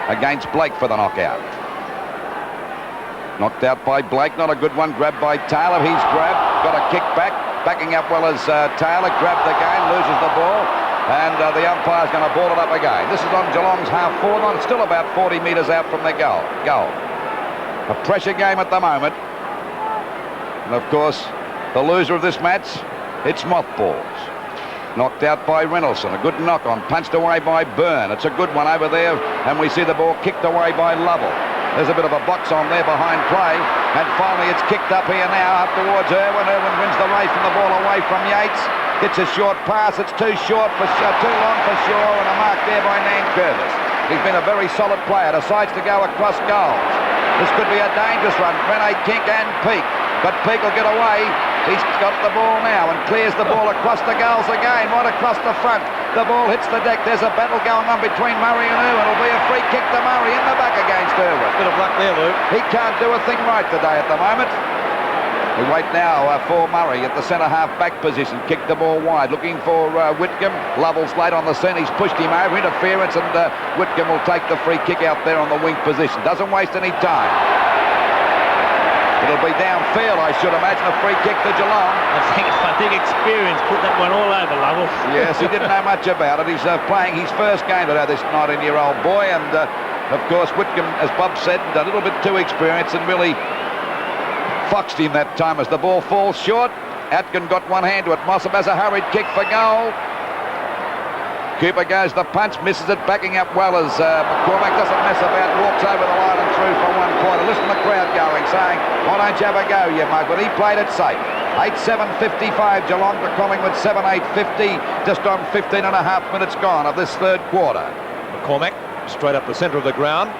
against Blake for the knockout. Knocked out by Blake, not a good one. Grabbed by Taylor. He's grabbed, got a kick back. Backing up well as Taylor. Grabbed again, loses the ball. And the umpire's going to ball it up again. This is on Geelong's half-forward line. It's still about 40 metres out from their goal. A pressure game at the moment. And of course, the loser of this match, it's mothballs. Knocked out by Reynoldsson. A good knock on. Punched away by Byrne. It's a good one over there. And we see the ball kicked away by Lovell. There's a bit of a box on there behind play. And finally it's kicked up here now up towards Irwin. Irwin wins the race from the ball away from Yates. Gets a short pass. It's too short for too long for Shaw, and a mark there by Nankervis. He's been a very solid player. Decides to go across goals. This could be a dangerous run. Rene Kink and Peake. But Peake will get away. He's got the ball now and clears the ball across the goals again, right across the front. The ball hits the deck. There's a battle going on between Murray and Irwin. It'll be a free kick to Murray in the back against Irwin. Bit of luck there, Lou. He can't do a thing right today at the moment. We wait now for Murray at the centre half-back position. Kicked the ball wide, looking for Whitcomb. Lovell's late on the scene. He's pushed him over. Interference, and Whitcomb will take the free kick out there on the wing position. Doesn't waste any time. It'll be downfield, I should imagine, a free kick to Geelong. I think experience put that one all over Lovell. Yes, he didn't know much about it. He's playing his first game today, this 19-year-old boy, and of course Whitcomb, as Bob said, a little bit too experienced and really foxed him that time as the ball falls short. Atkin got one hand to it. Mossop has a hurried kick for goal. Cooper goes the punch, misses it, backing up well as McCormack doesn't mess about, walks over the line and through for 1 quarter. Listen to the crowd going, saying, why don't you have a go, you mug? But he played it safe. 8:7:55 Geelong to Collingwood, 7:8:50, just on 15 and a half minutes gone of this third quarter. McCormack straight up the centre of the ground.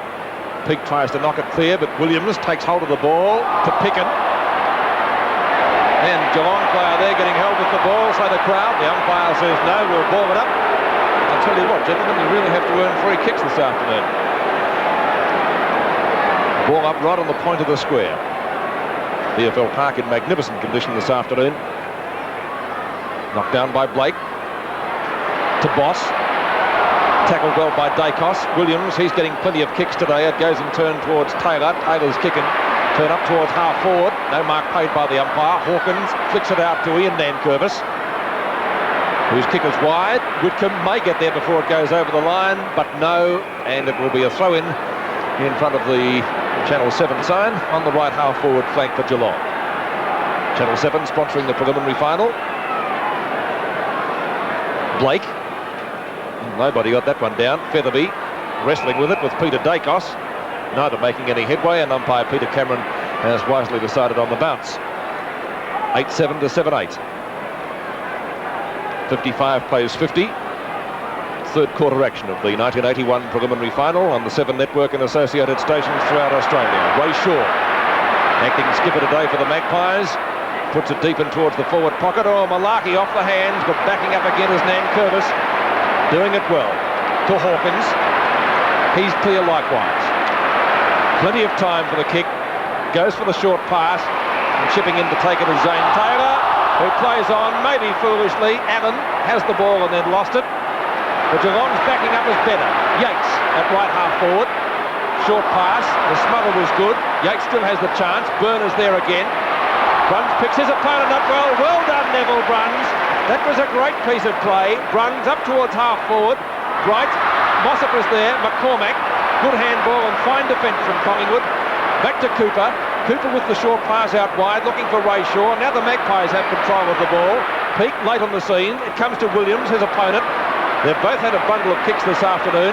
Peake tries to knock it clear, but Williams takes hold of the ball to Picken. And Geelong player there getting held with the ball, so the crowd, the umpire says no, we'll ball it up. I'll tell you what, gentlemen, you really have to earn free kicks this afternoon. Ball up right on the point of the square. VFL Park in magnificent condition this afternoon. Knocked down by Blake. To Boss. Tackled well by Dacos. Williams, he's getting plenty of kicks today. It goes in turn towards Taylor. Taylor's kicking. Turn up towards half forward. No mark paid by the umpire. Hawkins flicks it out to Ian Nankervis, whose kick is wide. Whitcomb may get there before it goes over the line, but no, and it will be a throw-in in front of the Channel 7 sign on the right half-forward flank for Geelong. Channel 7 sponsoring the preliminary final. Blake. Nobody got that one down. Featherby wrestling with it with Peter Dacos. Neither making any headway, and umpire Peter Cameron has wisely decided on the bounce. 8-7 to 7-8. 55 plays 50. Third quarter action of the 1981 preliminary final on the 7 network and associated stations throughout Australia. Ray Shaw, acting skipper today for the Magpies, puts it deep in towards the forward pocket. Oh, Malarkey off the hands, but backing up again is Nankervis, doing it well. To Hawkins, he's clear likewise. Plenty of time for the kick, goes for the short pass, and chipping in to take it is Zane Taylor, who plays on, maybe foolishly. Allen has the ball and then lost it. But Geelong's backing up is better. Yates at right half forward. Short pass. The smother was good. Yates still has the chance. Byrne is there again. Bruns picks his opponent up well. Well done, Neville Bruns. That was a great piece of play. Bruns up towards half forward. Bright. Mossop is there. McCormack. Good handball and fine defence from Collingwood. Back to Cooper. Cooper with the short pass out wide, looking for Ray Shaw. Now the Magpies have control of the ball. Peake late on the scene. It comes to Williams, his opponent. They've both had a bundle of kicks this afternoon.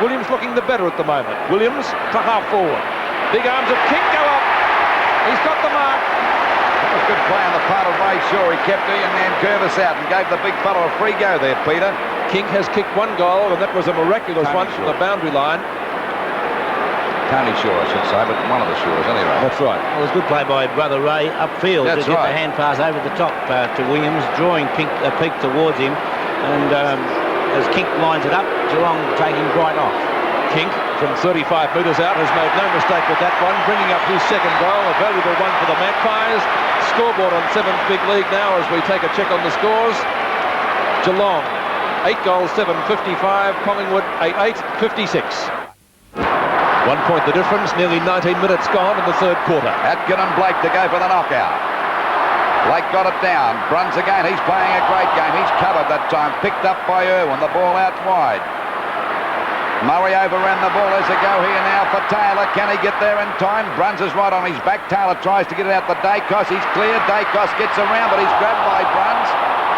Williams looking the better at the moment. Williams to half forward. Big arms of King go up. He's got the mark. That was good play on the part of Ray Shaw. He kept Ian Nankervis out and gave the big fellow a free go there, Peter. King has kicked one goal, and that was a miraculous one from the boundary line. Tony Shaw, I should say, but one of the Shaws anyway. That's right. Well, it was good play by Brother Ray upfield to get the hand pass over the top to Williams, drawing Peake towards him. And as Kink lines it up, Geelong taking Bright off. Kink from 35 metres out has made no mistake with that one, bringing up his second goal, a valuable one for the Magpies. Scoreboard on 7's Big League now as we take a check on the scores. Geelong, 8 goals, 7-55. Collingwood, 8-8, 56. 1 point the difference, nearly 19 minutes gone in the third quarter. Atkin and Blake to go for the knockout. Blake got it down. Bruns again. He's playing a great game. He's covered that time. Picked up by Irwin. The ball out wide. Murray overran the ball. There's a go here now for Taylor. Can he get there in time? Bruns is right on his back. Taylor tries to get it out to Dacos. He's clear. Dacos gets around, but he's grabbed by Bruns.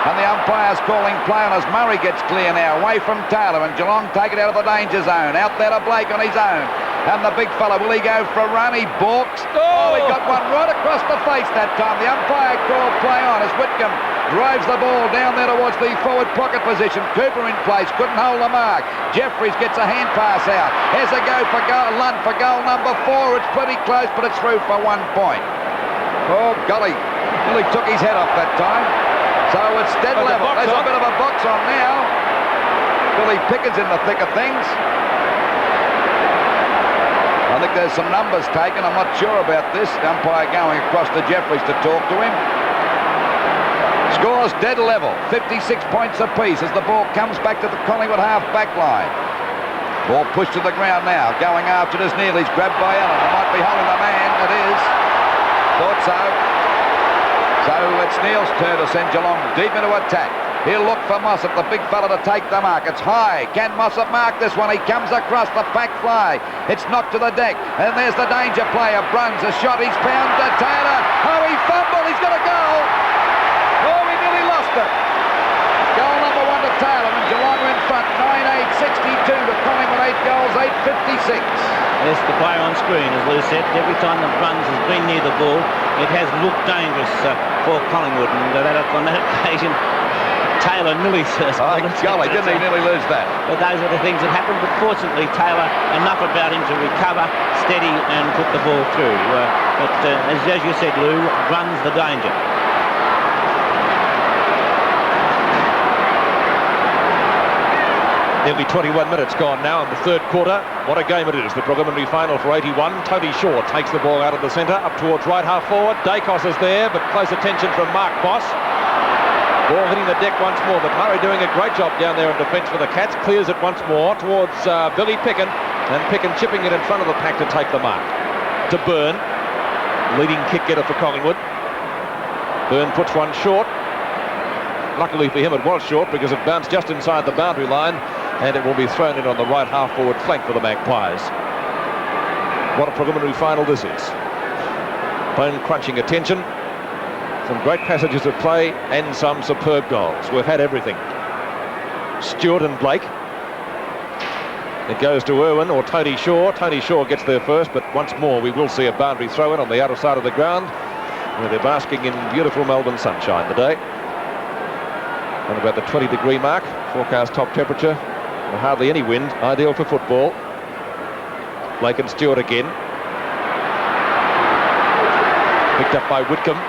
And the umpire's calling play on as Murray gets clear now. Away from Taylor. And Geelong take it out of the danger zone. Out there to Blake on his own. And the big fella, will he go for a run? He balks. Oh, he got one right across the face that time. The umpire called play on as Whitcomb drives the ball down there towards the forward pocket position. Cooper in place, couldn't hold the mark. Jeffries gets a hand pass out. Here's a go for goal, Lund for goal number 4. It's pretty close, but it's through for 1 point. Oh, golly. Well, he took his head off that time. So it's dead level. There's a bit of a box on now. Billy Pickett's in the thick of things. I think there's some numbers taken. I'm not sure about this. The umpire going across to Jeffries to talk to him. Scores dead level. 56 points apiece as the ball comes back to the Collingwood half-back line. Ball pushed to the ground now. Going after it is Neil. He's grabbed by Allen. He might be holding the man. It is. Thought so. So it's Neil's turn to send Geelong deep into attack. He'll look for Mossop, the big fella, to take the mark. It's high. Can Mossop mark this one? He comes across the pack fly. It's knocked to the deck. And there's the danger player. Bruns, a shot. He's found to Taylor. Oh, he fumbled. He's got a goal. Oh, he nearly lost it. Goal number 1 to Taylor. And Geelong are in front. 9-8-62 to Collingwood. 8 goals, 8-56. Yes, the player on screen, as Lou said, every time the Bruns has been near the ball, it has looked dangerous for Collingwood. And on that occasion, Taylor nearly golly, didn't he nearly lose that? But those are the things that happen. But fortunately, Taylor, enough about him to recover, steady, and put the ball through. As you said, Lou, runs the danger. Nearly 21 minutes gone now in the third quarter. What a game it is, the preliminary final for 81. Tony Shaw takes the ball out of the centre, up towards right half forward. Dacos is there, but close attention from Mark Boss. Ball hitting the deck once more, but Murray doing a great job down there in defence for the Cats. Clears it once more towards Billy Picken, and Picken chipping it in front of the pack to take the mark. To Byrne, leading kick getter for Collingwood. Byrne puts one short. Luckily for him it was short because it bounced just inside the boundary line, and it will be thrown in on the right half forward flank for the Magpies. What a preliminary final this is. Bone crunching attention. Some great passages of play and some superb goals. We've had everything. Stewart and Blake. It goes to Irwin or Tony Shaw. Tony Shaw gets there first, but once more we will see a boundary throw in on the outer side of the ground, where they're basking in beautiful Melbourne sunshine today. And about the 20-degree mark, forecast top temperature, and hardly any wind, ideal for football. Blake and Stewart again. Picked up by Whitcomb.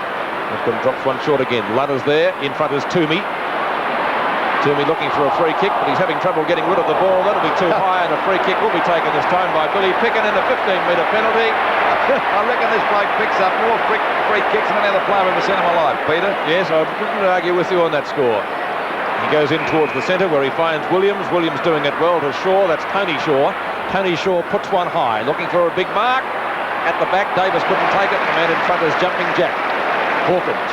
Whitcomb drops one short again. Lunner's there. In front is Toomey. Toomey looking for a free kick, but he's having trouble getting rid of the ball. That'll be too high, and a free kick will be taken this time by Billy Picken in a 15-metre penalty. I reckon this bloke picks up more free kicks than any other player I've ever seen in my life, Peter. Yes, I wouldn't argue with you on that score. He goes in towards the centre where he finds Williams. Williams doing it well to Shaw. That's Tony Shaw. Tony Shaw puts one high, looking for a big mark. At the back, Davis couldn't take it. The man in front is Jumping Jack. Hawkins.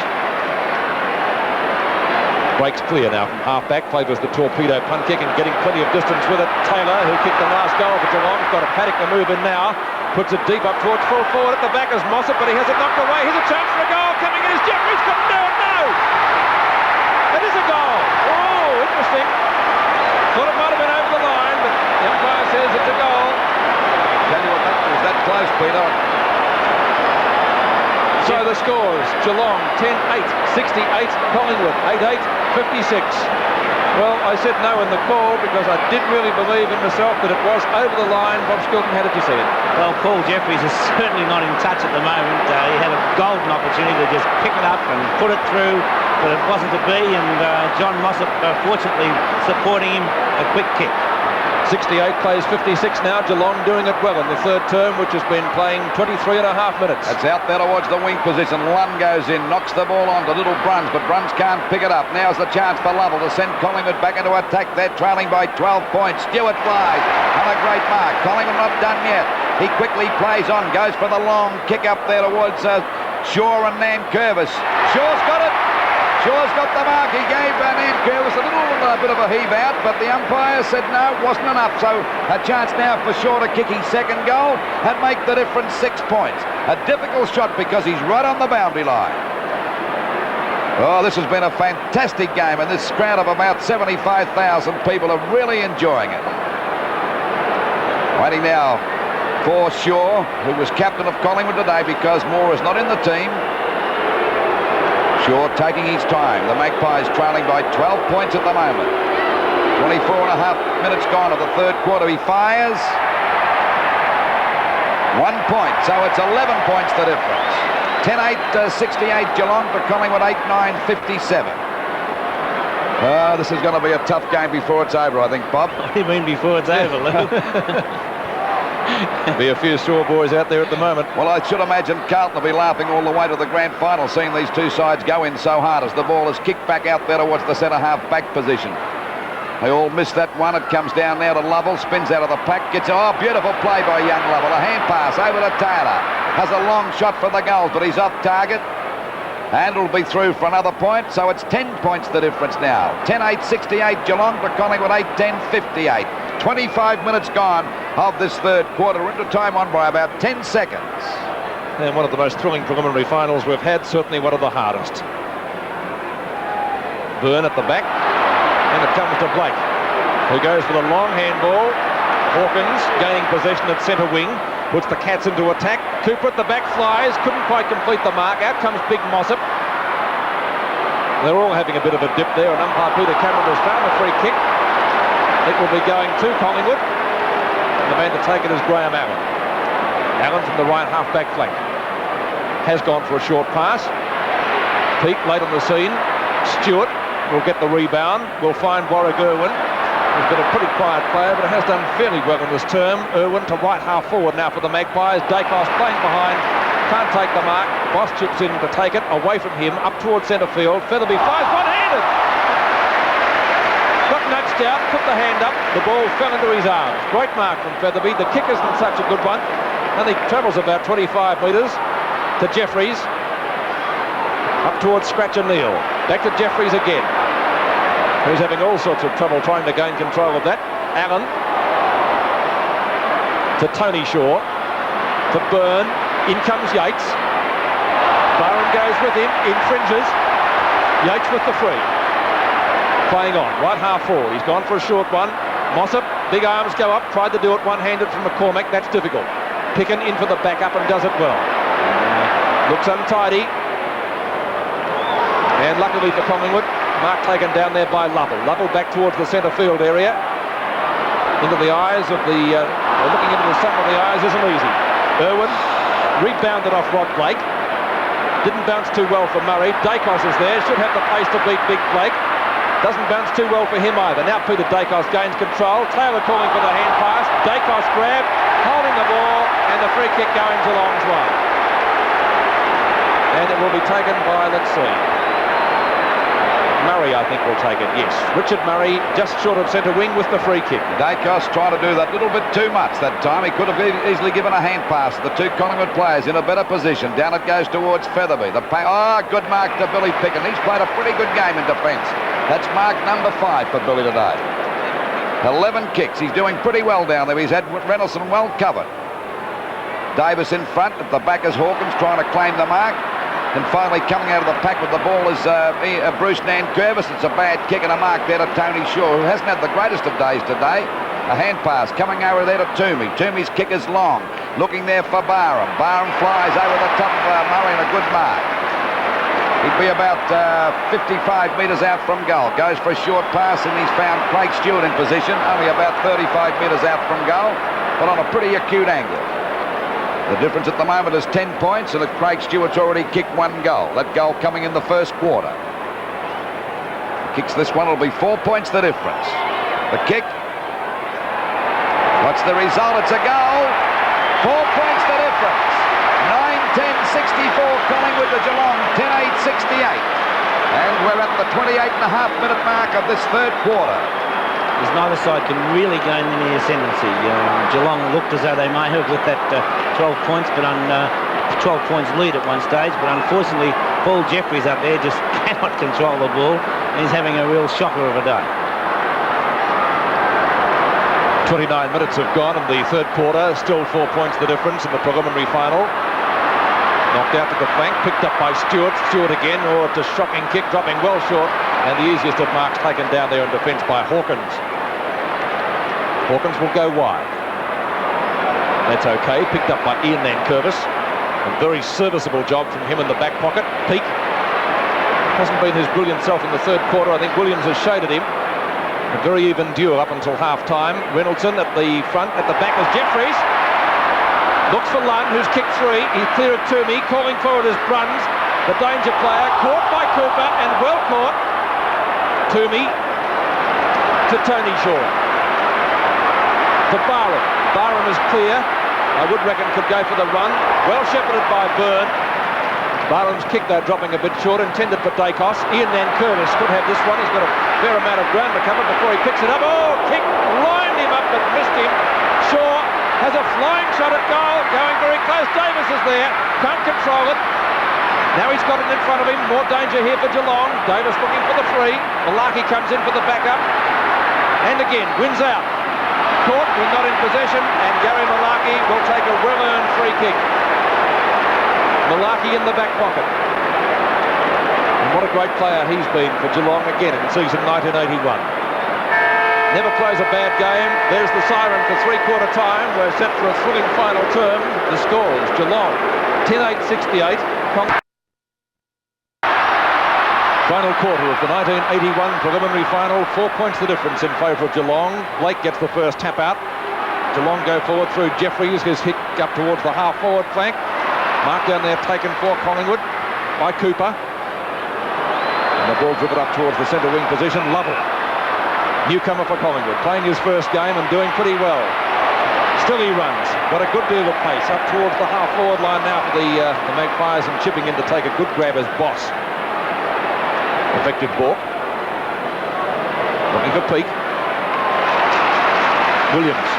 Breaks clear now from half-back, favours the torpedo punt kick and getting plenty of distance with it. Taylor, who kicked the last goal for Geelong, got a paddock to move in now. Puts it deep up towards full forward. At the back is Mossop, but he has it knocked away. Here's a chance for a goal. Coming in is Jeffries. Couldn't do it. No! It is a goal. Oh, interesting. Thought it might have been over the line, but the umpire says it's a goal. Tell you what, that was that close, Peter. So the scores: Geelong 10-8, 68, Collingwood 8-8, 56. Well, I said no in the call because I did really believe in myself that it was over the line. Bob Skilton, how did you see it? Well, Paul Jeffries is certainly not in touch at the moment. He had a golden opportunity to just pick it up and put it through, but it wasn't to be, and John Mossop fortunately supporting him, a quick kick. 68 plays 56 now. Geelong doing it well in the third term, which has been playing 23 and a half minutes. That's out there towards the wing position. Lunn goes in, knocks the ball on to little Bruns, but Bruns can't pick it up. Now's the chance for Lovell to send Collingwood back into attack. They're trailing by 12 points. Stewart flies on a great mark. Collingwood not done yet. He quickly plays on, goes for the long kick up there towards Shaw and Nankervis. Shaw's got it. Shaw's got the mark. He gave Nankervis a little bit of a heave out, but the umpire said no, it wasn't enough. So a chance now for Shaw to kick his second goal and make the difference 6 points. A difficult shot because he's right on the boundary line. Oh, this has been a fantastic game, and this crowd of about 75,000 people are really enjoying it. Waiting now for Shaw, who was captain of Collingwood today because Moore is not in the team. Shaw taking his time. The Magpies trailing by 12 points at the moment. 24 and a half minutes gone of the third quarter. He fires. 1 point, so it's 11 points the difference. 10-8, 68 Geelong to Collingwood 8-9, 57. This is going to be a tough game before it's over, I think, Bob. What do you mean before it's over, Lou? Be a few sore boys out there at the moment. Well, I should imagine Carlton will be laughing all the way to the grand final, seeing these two sides go in so hard as the ball is kicked back out there towards the centre-half back position. They all miss that one. It comes down now to Lovell, spins out of the pack, gets, oh, beautiful play by young Lovell. A hand pass over to Taylor. Has a long shot for the goals, but he's off target. And it'll be through for another point, so it's 10 points the difference now. 10-8, 68 Geelong to Collingwood 8-10, 58. 25 minutes gone of this third quarter. We're into time on by about 10 seconds. And one of the most thrilling preliminary finals we've had, certainly one of the hardest. Byrne at the back, and it comes to Blake, who goes for the long handball. Hawkins gaining possession at centre wing, puts the Cats into attack. Cooper at the back flies, couldn't quite complete the mark. Out comes Big Mossop. They're all having a bit of a dip there, and umpire Peter Cameron has found a free kick. It will be going to Collingwood. And the man to take it is Graham Allen. Allen from the right half-back flank. Has gone for a short pass. Peake late on the scene. Stewart will get the rebound. Will find Warwick Irwin. He's been a pretty quiet player, but has done fairly well in this term. Irwin to right half forward now for the Magpies. Dacos playing behind. Can't take the mark. Boss chips in to take it. Away from him. Up towards centre field. Featherby fires one-handed. Got nudged out, put the hand up, the ball fell into his arms. Great mark from Featherby. The kick isn't such a good one. And he travels about 25 metres to Jeffries. Up towards Scratch and Neal. Back to Jeffries again, who's having all sorts of trouble trying to gain control of that. Allen to Tony Shaw, to Byrne. In comes Yates. Byron goes with him, infringes. Yates with the free. Playing on, right half forward. He's gone for a short one. Mossop, big arms go up, tried to do it one-handed from McCormack. That's difficult. Picken in for the backup and does it well. Looks untidy. And luckily for Collingwood, mark taken down there by Lovell. Lovell back towards the centre field area. Into the eyes of the... looking into the sum of the eyes isn't easy. Irwin rebounded off Rod Blake. Didn't bounce too well for Murray. Dacos is there, should have the pace to beat Big Blake. Doesn't bounce too well for him either. Now Peter Dacos gains control. Taylor calling for the hand pass. Dacos grab, holding the ball, and the free kick going Geelong's way. And it will be taken by, let's see, Murray, I think, will take it, yes. Richard Murray just short of centre wing with the free kick. Dacos trying to do that little bit too much that time. He could have easily given a hand pass to the two Collingwood players in a better position. Down it goes towards Featherby. Good mark to Billy Picken. He's played a pretty good game in defence. That's mark number 5 for Billy today. 11 kicks. He's doing pretty well down there. He's had Reynolds well covered. Davis in front. At the back is Hawkins trying to claim the mark. And finally coming out of the pack with the ball is Bruce Nankervis. It's a bad kick and a mark there to Tony Shaw, who hasn't had the greatest of days today. A hand pass coming over there to Toomey. Toomey's kick is long. Looking there for Barham. Barham flies over the top of Murray and a good mark. He'd be about 55 metres out from goal. Goes for a short pass and he's found Craig Stewart in position, only about 35 metres out from goal, but on a pretty acute angle. The difference at the moment is 10 points, and Craig Stewart's already kicked 1 goal. That goal coming in the first quarter. Kicks this one, it'll be 4 points the difference. The kick. What's the result? It's a goal. 4 points the difference. 9-10-64 Collingwood to Geelong, 10-8-68. And we're at the 28.5-minute mark of this third quarter. As neither side can really gain any ascendancy. Geelong looked as though they may have with that 12 points, but 12 points lead at one stage. But unfortunately, Paul Jeffries up there just cannot control the ball. He's having a real shocker of a day. 29 minutes have gone in the third quarter. Still 4 points the difference in the preliminary final. Knocked out to the flank, picked up by Stewart. Stewart again, it's a shocking kick, dropping well short. And the easiest of marks taken down there in defence by Hawkins. Hawkins will go wide. That's okay, picked up by Ian Nankervis. A very serviceable job from him in the back pocket. Peake hasn't been his brilliant self in the third quarter. I think Williams has shaded him. A very even duel up until half-time. Reynoldson at the front, at the back is Jeffries. Looks for Lunn, who's kicked 3. He's clear of Toomey, calling forward is Bruns. The danger player, caught by Cooper, and well caught. Toomey to Tony Shaw. To Barham. Barham is clear. I would reckon could go for the run. Well shepherded by Byrne. Barham's kick though dropping a bit short, intended for Dacos. Ian Nankervis could have this one. He's got a fair amount of ground to cover before he picks it up. Oh, kick lined him up but missed him. Shaw has a flying shot at goal, going very close. Davis is there, can't control it. Now he's got it in front of him. More danger here for Geelong. Davis looking for the free. Malarkey comes in for the backup. And again, wins out. Caught when not in possession, and Gary Malarkey will take a well-earned free kick. Malarkey in the back pocket. And what a great player he's been for Geelong again in season 1981. Never plays a bad game. There's the siren for three-quarter time. We're set for a thrilling final term. The score is Geelong 10-8-68. Final quarter of the 1981 preliminary final. 4 points the difference in favour of Geelong. Blake gets the first tap out. Geelong go forward through Jeffries. His hit up towards the half-forward flank. Mark down there taken for Collingwood by Cooper. And the ball driven up towards the centre wing position. Lovell, newcomer for Collingwood, playing his first game and doing pretty well. Still he runs. Got a good deal of pace up towards the half-forward line now for the Magpies, and chipping in to take a good grab as Boss. Effective ball. Looking for Peake. Williams.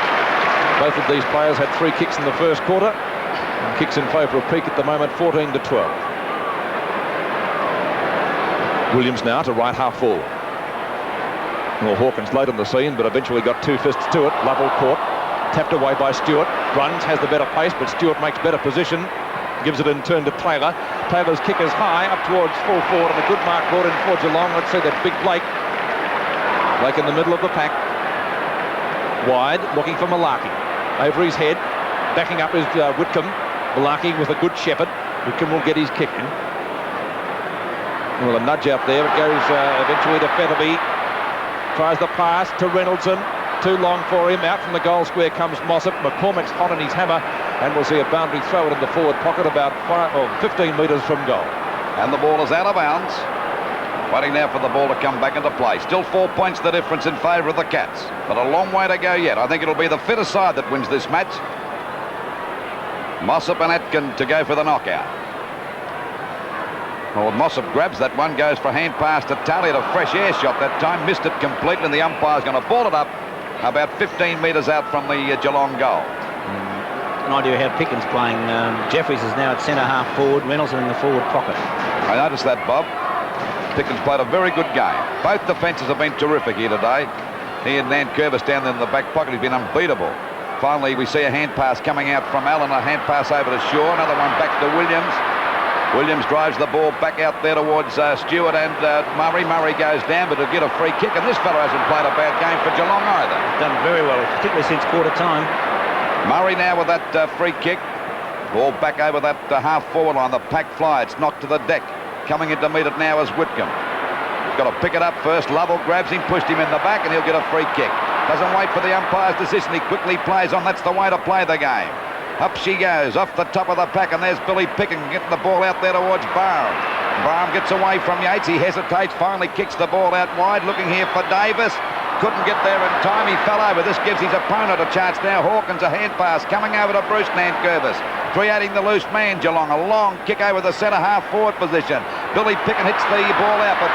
Both of these players had 3 kicks in the first quarter. And kicks in favour of Peake at the moment, 14-12. Williams now to right half forward. Well, Hawkins late on the scene, but eventually got 2 fists to it. Lovell caught. Tapped away by Stewart. Bruns has the better pace, but Stewart makes better position. Gives it in turn to Taylor. Taylor's kick is high up towards full forward, and a good mark brought in for Geelong. Let's see that big Blake. Blake in the middle of the pack. Wide, looking for Malarkey. Over his head. Backing up is Whitcomb. Malarkey with a good shepherd. Whitcomb will get his kick in. Well, a nudge out there. It goes eventually to Featherby. Tries the pass to Reynoldson. Too long for him. Out from the goal square comes Mossop. McCormick's hot on his hammer, and we'll see a boundary throw it in the forward pocket about 15 metres from goal. And the ball is out of bounds. Waiting now for the ball to come back into play. Still 4 points the difference in favour of the Cats, but a long way to go yet. I think it'll be the fitter side that wins this match. Mossop and Atkin to go for the knockout. Well, Mossop grabs that one, goes for a hand pass to Talley. A fresh air shot that time, missed it completely, and the umpire's going to ball it up about 15 metres out from the Geelong goal. An idea how Pickens playing. Jeffries is now at centre half forward. Reynolds are in the forward pocket. I noticed that, Bob. Pickens played a very good game. Both defences have been terrific here today. He and Nankervis down there in the back pocket. He's been unbeatable. Finally, we see a hand pass coming out from Allen. A hand pass over to Shaw. Another one back to Williams. Williams drives the ball back out there towards Stewart and Murray. Murray goes down, but he'll get a free kick, and this fellow hasn't played a bad game for Geelong either. Done very well, particularly since quarter time. Murray now with that free kick. Ball back over that half-forward line. The pack fly. It's knocked to the deck. Coming in to meet it now is Whitcomb. He's got to pick it up first. Lovell grabs him, pushed him in the back, and he'll get a free kick. Doesn't wait for the umpire's decision. He quickly plays on. That's the way to play the game. Up she goes, off the top of the pack, and there's Billy Picken getting the ball out there towards Barham. Barham gets away from Yates. He hesitates, finally kicks the ball out wide, looking here for Davis. Couldn't get there in time. He fell over. This gives his opponent a chance now. Hawkins, a hand pass coming over to Bruce Nankervis, creating the loose man. Geelong, a long kick over the centre half forward position. Billy Picken hits the ball out, but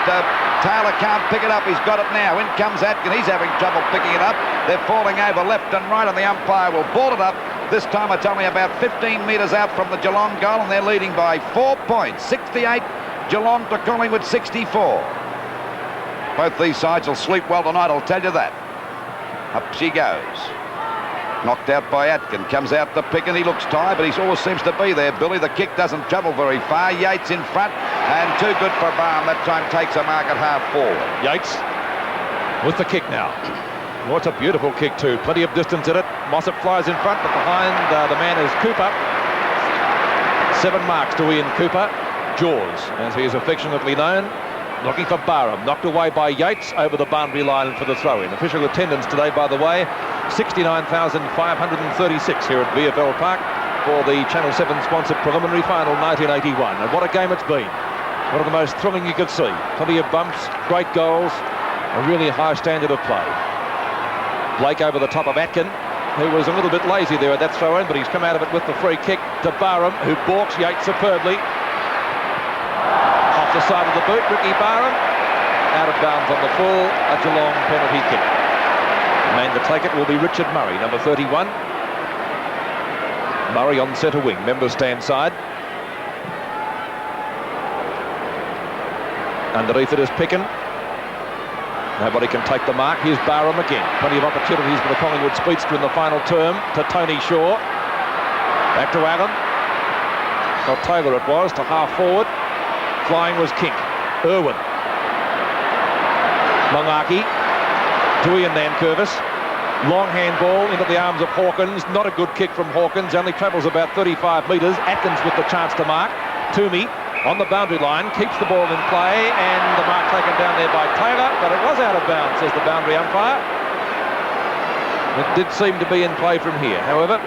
Taylor can't pick it up. He's got it now. In comes Atkin. He's having trouble picking it up. They're falling over left and right, and the umpire will ball it up. This time it's only about 15 metres out from the Geelong goal, and they're leading by 4 points. 68 Geelong to Collingwood 64. Both these sides will sleep well tonight, I'll tell you that. Up she goes. Knocked out by Atkin. Comes out to Picken. He looks tired, but he always seems to be there, Billy. The kick doesn't travel very far. Yates in front, and too good for Barham. That time takes a mark at half forward. Yates with the kick now. Oh, it's a beautiful kick too. Plenty of distance in it. Mossop flies in front, but behind the man is Cooper. 7 marks to Ian Cooper. Jaws, as he is affectionately known. Looking for Barham. Knocked away by Yates over the boundary line for the throw-in. Official attendance today, by the way, 69,536 here at VFL Park for the Channel 7 sponsored preliminary final 1981. And what a game it's been. One of the most thrilling you could see. Plenty of bumps, great goals, a really high standard of play. Blake over the top of Atkin, who was a little bit lazy there at that throw-in, but he's come out of it with the free kick to Barham, who balks Yates superbly. Off the side of the boot, Ricky Barham, out of bounds on the full, a Geelong penalty kick. The man to take it will be Richard Murray, number 31. Murray on centre wing, members stand side. Underneath it is Picken. Nobody can take the mark. Here's Barham again. Plenty of opportunities for the Collingwood speedster in the final term to Tony Shaw. Back to Allen. Well, Taylor it was to half forward. Flying was Kink. Irwin. Malarkey. To Ian Nankervis. Long handball into the arms of Hawkins. Not a good kick from Hawkins. Only travels about 35 metres. Atkins with the chance to mark. Toomey on the boundary line, keeps the ball in play, and the mark taken down there by Taylor, but it was out of bounds, says the boundary umpire. It did seem to be in play from here. However,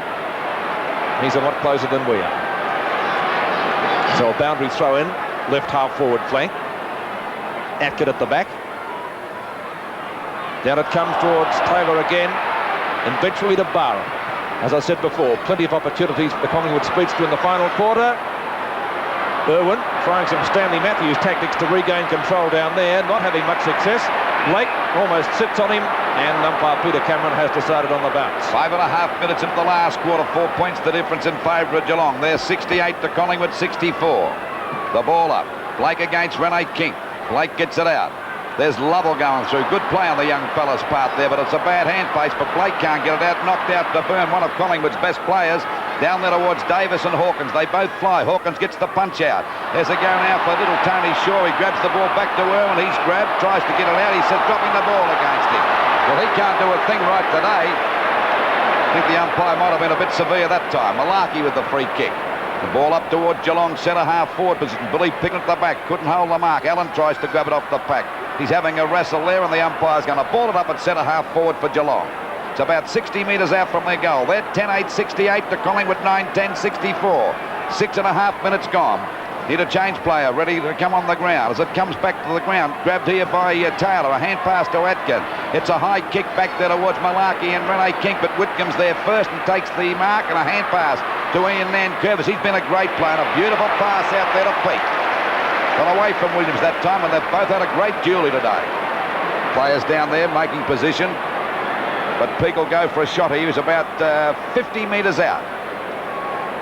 he's a lot closer than we are. So a boundary throw in, left half forward flank. Atkin at the back. Down it comes towards Taylor again, and eventually to Barham. As I said before, plenty of opportunities for the Collingwood speedster in the final quarter. Irwin trying some Stanley Matthews tactics to regain control down there, not having much success. Blake almost sits on him, and umpire Peter Cameron has decided on the bounce. 5.5 minutes into the last quarter, 4 points the difference in favour of Geelong. They're 68 to Collingwood 64. The ball up. Blake against Rene King. Blake gets it out. There's Lovell going through. Good play on the young fella's part there, but it's a bad hand pace, but Blake can't get it out. Knocked out to Byrne, one of Collingwood's best players. Down there towards Davis and Hawkins. They both fly. Hawkins gets the punch out. There's a go now for little Tony Shaw. He grabs the ball back to Irwin. He's grabbed, tries to get it out. He says dropping the ball against him. Well, he can't do a thing right today. I think the umpire might have been a bit severe that time. Malarkey with the free kick. The ball up toward Geelong centre half forward position. Billy picking at the back. Couldn't hold the mark. Allen tries to grab it off the pack. He's having a wrestle there, and the umpire's going to ball it up at centre half forward for Geelong. It's about 60 metres out from their goal. They're 10-8-68 to Collingwood 9-10-64. 6.5 minutes gone. Need a change player ready to come on the ground. As it comes back to the ground, grabbed here by Taylor. A hand pass to Atkin. It's a high kick back there towards Malarkey and Rene King, but Whitcomb's there first and takes the mark, and a hand pass to Ian Nankervis. He's been a great player, and a beautiful pass out there to Peake. Got away from Williams that time, and they've both had a great duel today. Players down there making position, but Peake will go for a shot. He was about 50 metres out.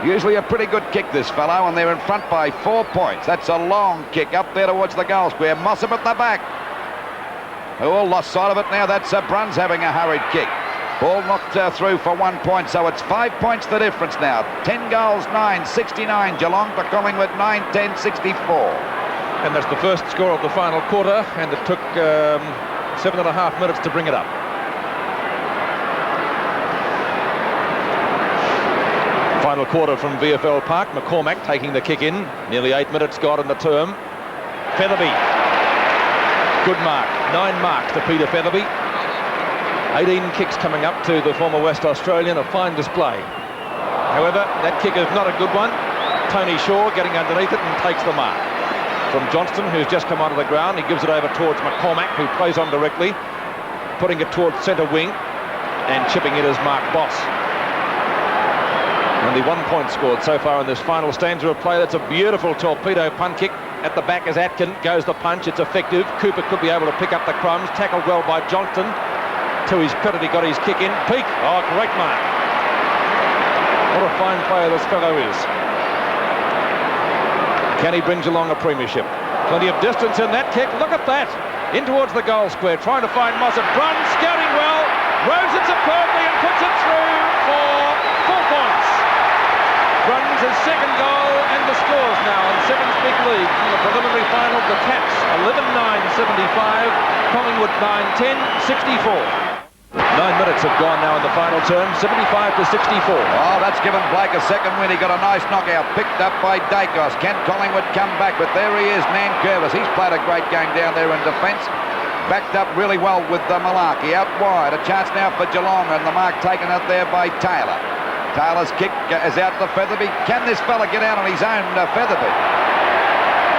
Usually a pretty good kick, this fellow, and they're in front by 4 points. That's a long kick up there towards the goal square. Mossop at the back. They all lost sight of it now. That's Bruns having a hurried kick. Ball knocked through for 1 point, so it's 5 points the difference now. 10 goals, 9-69. Geelong to Collingwood 9-10-64. And that's the first score of the final quarter, and it took 7.5 minutes to bring it up. Final quarter from VFL Park. McCormack taking the kick in. Nearly 8 minutes gone in the term. Featherby. Good mark. 9 marks to Peter Featherby. 18 kicks coming up to the former West Australian. A fine display. However, that kick is not a good one. Tony Shaw getting underneath it and takes the mark. From Johnston, who's just come onto the ground, he gives it over towards McCormack, who plays on directly, putting it towards centre wing and chipping it as Mark Boss. Only 1 point scored so far in this final stanza of play. That's a beautiful torpedo punt kick. At the back as Atkin goes the punch. It's effective. Cooper could be able to pick up the crumbs. Tackled well by Johnston. To his credit, he got his kick in. Peake. Oh, great mark. What a fine player this fellow is. Can he bring Geelong a premiership? Plenty of distance in that kick. Look at that. In towards the goal square, trying to find Mossop. Bruns scouting well. Rows it superbly and puts it through for 4 points. Bruns his second goal, and the scores now in Sevens Big League from the preliminary final. The Cats 11-9-75, Collingwood 9-10-64. 9 minutes have gone now in the final term, 75-64. Oh, that's given Blake a second win. He got a nice knockout, picked up by Dacos. Can Collingwood come back? But there he is, Nankervis. He's played a great game down there in defence. Backed up really well with Malarkey out wide. A chance now for Geelong, and the mark taken out there by Taylor. Taylor's kick is out to Featherby. Can this fella get out on his own, Featherby?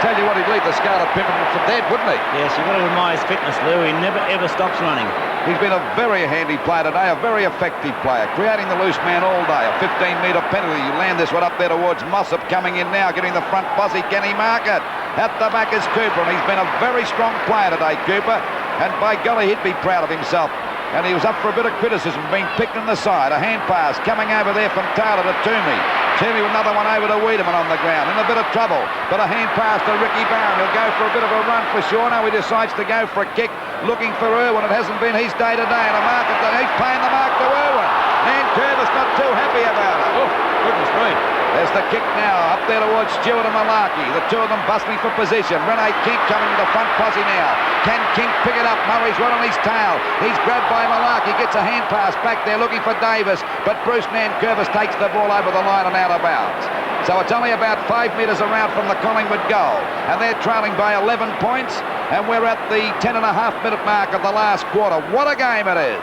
Tell you what, he'd leave the scale of Pemberton for dead, wouldn't he? Yes, you've got to admire his fitness, Lou. He never ever stops running. He's been a very handy player today, a very effective player, creating the loose man all day. A 15-metre penalty. You land this one up there towards Mossop, coming in now, getting the front posse. Can he mark it? At the back is Cooper, and he's been a very strong player today, Cooper. And by golly, he'd be proud of himself. And he was up for a bit of criticism, being picked on the side. A hand pass coming over there from Taylor to Toomey. Toomey with another one over to Wiedemann on the ground, in a bit of trouble. But a hand pass to Ricky Barron. He'll go for a bit of a run for sure. Now he decides to go for a kick, looking for Irwin. It hasn't been his day today, and a mark at he's paying the mark to Irwin. Nankervis not too happy about it. Oh, goodness me. There's the kick now, up there towards Stewart and Malarkey. The two of them bustling for position. Rene King coming to the front posse now. Can King pick it up? Murray's right on his tail. He's grabbed by Malarkey, gets a hand pass back there looking for Davis, but Bruce Nankervis takes the ball over the line and out of bounds. So it's only about 5 metres around from the Collingwood goal, and they're trailing by 11 points, and we're at the 10.5-minute mark of the last quarter. What a game it is.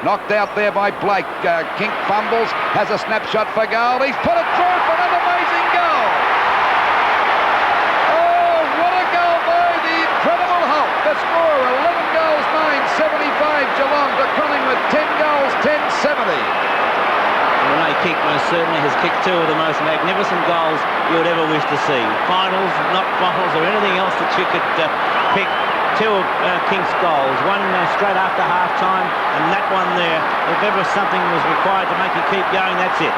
Knocked out there by Blake. King fumbles, has a snapshot for goal. He's put it through for another amazing goal. Oh, what a goal by the incredible Hulk. The score, 11 goals, 9-75 Geelong to Collingwood, 10 goals, 10-70. Rene King most certainly has kicked two of the most magnificent goals you would ever wish to see. Finals, not finals, or anything else that you could pick. Two of King's goals, one straight after half-time, and that one there, if ever something was required to make you keep going, that's it.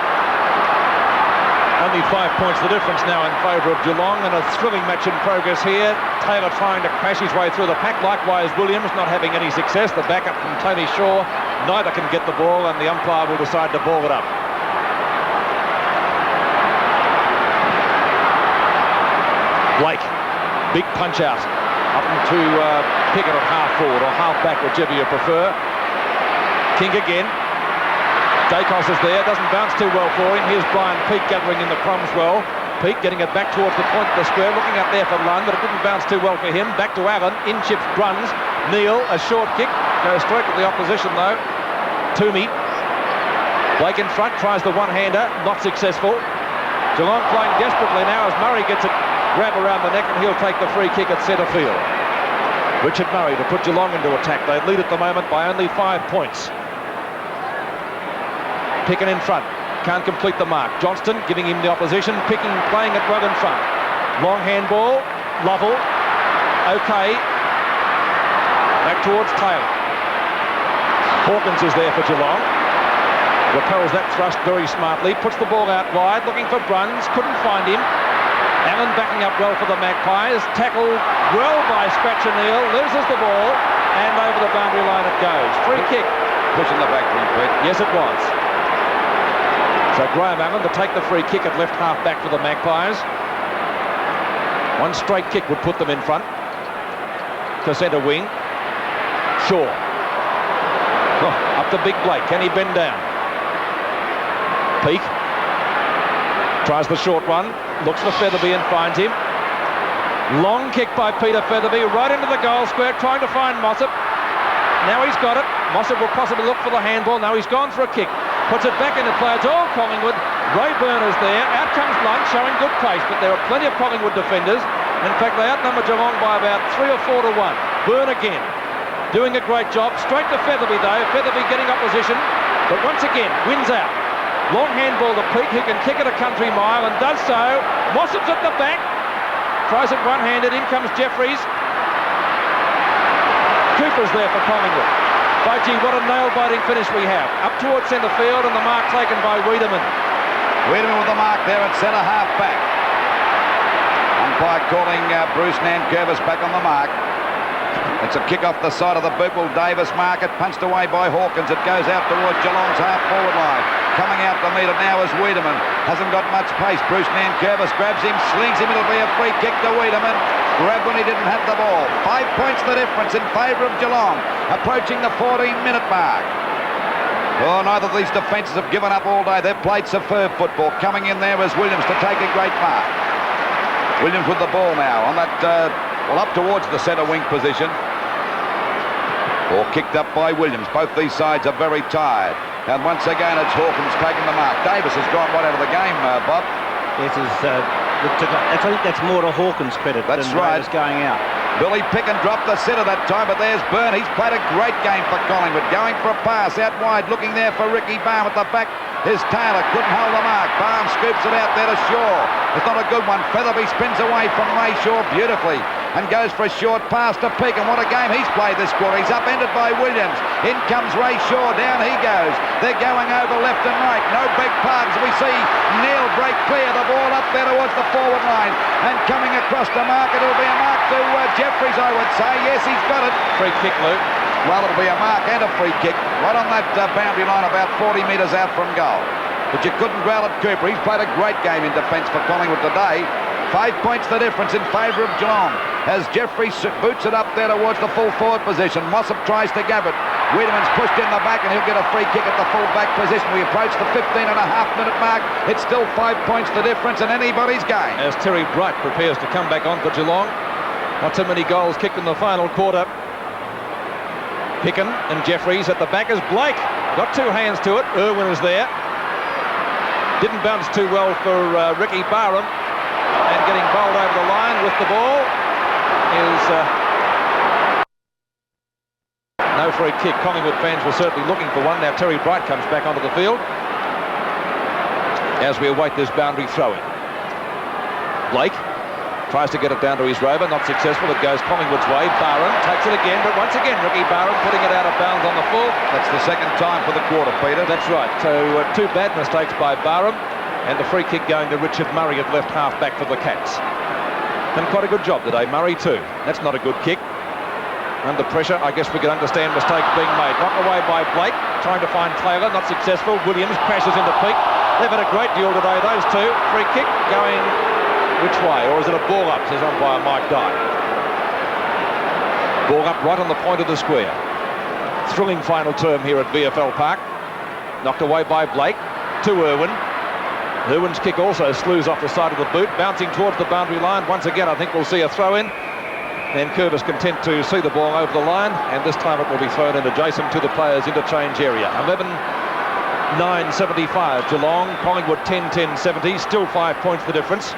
Only 5 points the difference now in favour of Geelong, and a thrilling match in progress here. Taylor trying to crash his way through the pack. Likewise, Williams not having any success. The backup from Tony Shaw, neither can get the ball, and the umpire will decide to ball it up. Blake, big punch out up into Pickett at half forward or half back, whichever you prefer. King again. Dacos is there, doesn't bounce too well for him. Here's Brian Peake gathering in the crumbs well. Peake getting it back towards the point of the square, looking up there for Lund, but it didn't bounce too well for him. Back to Allen, in chips Bruns. Neal, a short kick, goes straight to the opposition though. Toomey. Blake in front, tries the one-hander, not successful. Geelong playing desperately now as Murray gets a grab around the neck, and he'll take the free kick at centre field. Richard Murray to put Geelong into attack. They lead at the moment by only 5 points. Picken in front, can't complete the mark. Johnston giving him the opposition, playing it well in front. Long handball, Lovell, okay. Back towards Taylor. Hawkins is there for Geelong. Repels that thrust very smartly, puts the ball out wide, looking for Bruns, couldn't find him. Allen backing up well for the Magpies, tackled well by Scratcher Neal, loses the ball, and over the boundary line it goes. Free kick. Pushing the back from Pitt. Yes, it was. So Graham Allen to take the free kick at left half back for the Magpies. One straight kick would put them in front. To centre wing. Shaw. Oh, up to Big Blake. Can he bend down? Peake. Tries the short one. Looks for Featherby and finds him. Long kick by Peter Featherby right into the goal square, trying to find Mossop. Now he's got it. Mossop will possibly look for the handball. Now he's gone for a kick. Puts it back into play. It's all Collingwood. Rayburn is there. Out comes Lund, showing good pace, but there are plenty of Collingwood defenders. In fact, they outnumber Geelong by about 3 or 4 to 1. Byrne again, doing a great job. Straight to Featherby though. Featherby getting opposition, but once again wins out. Long handball to Peake, who can kick it a country mile and does so. Mossop's at the back. Tries it one-handed. In comes Jeffries. Cooper's there for Collingwood. By gee, what a nail-biting finish we have. Up towards centre field, and the mark taken by Wiedemann. Wiedemann with the mark there at centre half back. Umpire calling Bruce Nankervis back on the mark. It's a kick off the side of the boot. Will Davis mark it? Punched away by Hawkins. It goes out towards Geelong's half-forward line. Coming out to meet it now is Wiedemann. Hasn't got much pace. Bruce Nankervis grabs him, slings him. It'll be a free kick to Wiedemann. Grabbed when he didn't have the ball. 5 points the difference in favour of Geelong. Approaching the 14-minute mark. Oh, neither of these defences have given up all day. They've played superb football. Coming in there is Williams to take a great mark. Williams with the ball now on that, well, up towards the centre wing position. Or kicked up by Williams. Both these sides are very tired. And once again, it's Hawkins taking the mark. Davis has gone right out of the game, Bob. This is, I think that's more to Hawkins' credit than Davis going out. Billy Picken dropped the centre that time, but there's Byrne. He's played a great game for Collingwood. Going for a pass out wide, looking there for Ricky Baum at the back. Is Taylor, couldn't hold the mark. Baum scoops it out there to Shaw. It's not a good one. Featherby spins away from Ray Shaw beautifully and goes for a short pass to Peake. And what a game he's played this quarter. He's upended by Williams. In comes Ray Shaw. Down he goes. They're going over left and right. No big parks. We see Neal break clear. The ball up there towards the forward line. And coming across the mark, it'll be a mark to Jeffries, I would say. Yes, he's got it. Free kick, Luke. Well, it'll be a mark and a free kick right on that boundary line about 40 metres out from goal. But you couldn't growl at Cooper. He's played a great game in defence for Collingwood today. 5 points the difference in favour of Geelong as Jeffrey boots it up there towards the full forward position. Mossop tries to grab it. Wiedemann's pushed in the back and he'll get a free kick at the full back position. We approach the 15.5-minute mark. It's still 5 points the difference in anybody's game. As Terry Bright prepares to come back on for Geelong. Not so many goals kicked in the final quarter. Picken and Jeffries at the back as Blake. Got two hands to it. Irwin is there. Didn't bounce too well for Ricky Barham. And getting bowled over the line with the ball is no free kick. Collingwood fans were certainly looking for one. Now Terry Bright comes back onto the field as we await this boundary throw-in. Blake tries to get it down to his rover, not successful. It goes Collingwood's way. Barham takes it again, but once again Ricky Barham putting it out of bounds on the full. That's the second time for the quarter, Peter. That's right. So two bad mistakes by Barham. And the free kick going to Richard Murray at left half back for the Cats. Done quite a good job today, Murray too. That's not a good kick. Under pressure, I guess we can understand mistakes being made. Knocked away by Blake, trying to find Taylor, not successful. Williams crashes into Peak. They've had a great deal today, those two. Free kick going which way? Or is it a ball up, says umpire Mike Dye. Ball up right on the point of the square. Thrilling final term here at VFL Park. Knocked away by Blake to Irwin. Irwin's kick also slews off the side of the boot, bouncing towards the boundary line. Once again, I think we'll see a throw-in. And Curtis content to see the ball over the line, and this time it will be thrown in adjacent to the players' interchange area. 11-9-75 Geelong, Collingwood 10-10-70, still 5 points the difference.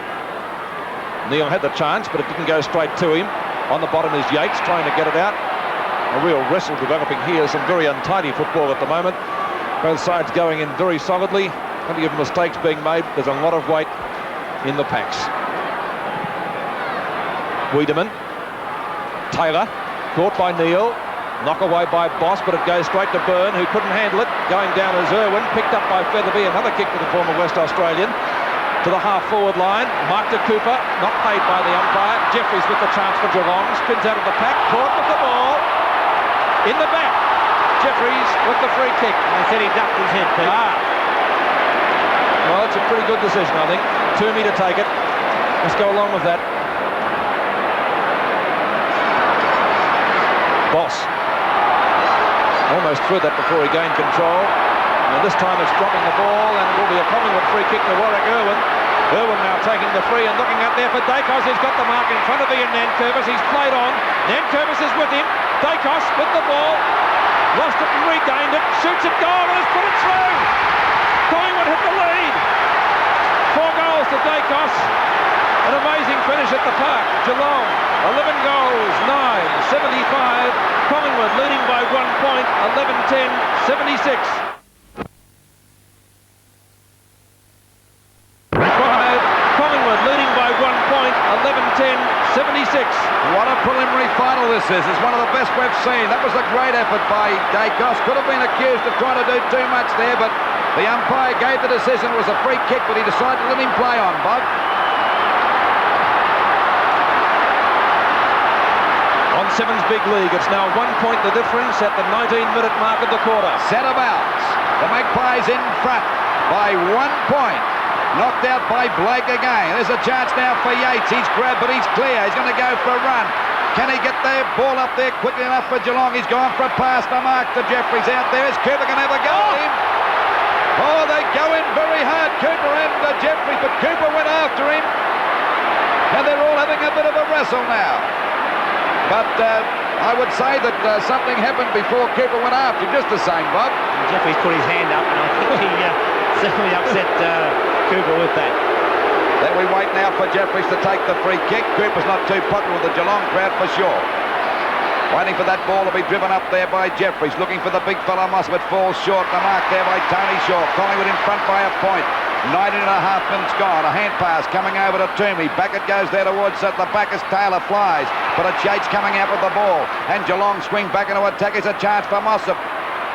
Neil had the chance, but it didn't go straight to him. On the bottom is Yates trying to get it out. A real wrestle developing here, some very untidy football at the moment. Both sides going in very solidly, plenty of mistakes being made. There's a lot of weight in the packs. Wiedemann. Taylor, caught by Neil, knock away by Boss, but it goes straight to Byrne, who couldn't handle it. Going down as Irwin, picked up by Featherby, another kick to the former West Australian. To the half-forward line, Mark de Cooper, not paid by the umpire. Jeffries with the chance for Geelong, spins out of the pack, caught with the ball, in the back. Jeffries with the free kick. They said he ducked his head, Pete. Well, it's a pretty good decision, I think. Toomey to take it. Let's go along with that. Boss almost threw that before he gained control, and this time it's dropping the ball, and it will be a Collingwood free kick to Warwick Irwin. Irwin now taking the free and looking out there for Dacos. He's got the mark in front of Ian Nankervis. He's played on. Nankervis is with him. Dacos with the ball, lost it and regained it, shoots at goal and has put it through. Collingwood hit the lead. 4 goals to Dacos. An amazing finish at the park. Geelong, 11 goals, 9-75. Collingwood leading by 1 point, 11-10-76. 5, Collingwood leading by 1 point, 11-10-76. What a preliminary final this is. It's one of the best we've seen. That was a great effort by Dacos. Could have been accused of trying to do too much there, but the umpire gave the decision. It was a free kick, but he decided to let him play on, Bob. On Sevens Big League, it's now 1 point the difference at the 19-minute mark of the quarter. Set of outs. The Magpies in front by 1 point. Knocked out by Blake again. There's a chance now for Yates. He's grabbed, but he's clear. He's going to go for a run. Can he get the ball up there quickly enough for Geelong? He's gone for a pass to Mark to Jeffries out there. Is Cooper going to have a go at him? Oh, they go in very hard, Cooper and Jeffries, but Cooper went after him. And they're all having a bit of a wrestle now. But I would say that something happened before Cooper went after him, just the same, Bob. Jeffries put his hand up, and I think he certainly upset Cooper with that. Then we wait now for Jeffries to take the free kick. Cooper's not too popular with the Geelong crowd for sure. Waiting for that ball to be driven up there by Jeffries. Looking for the big fella Moss, but falls short. The mark there by Tony Shaw. Collingwood in front by a point. 19 and a half minutes gone. A hand pass coming over to Toomey. Back it goes there towards the back as Taylor flies. But it's Yates coming out with the ball. And Geelong swing back into attack. It's a chance for Mossop.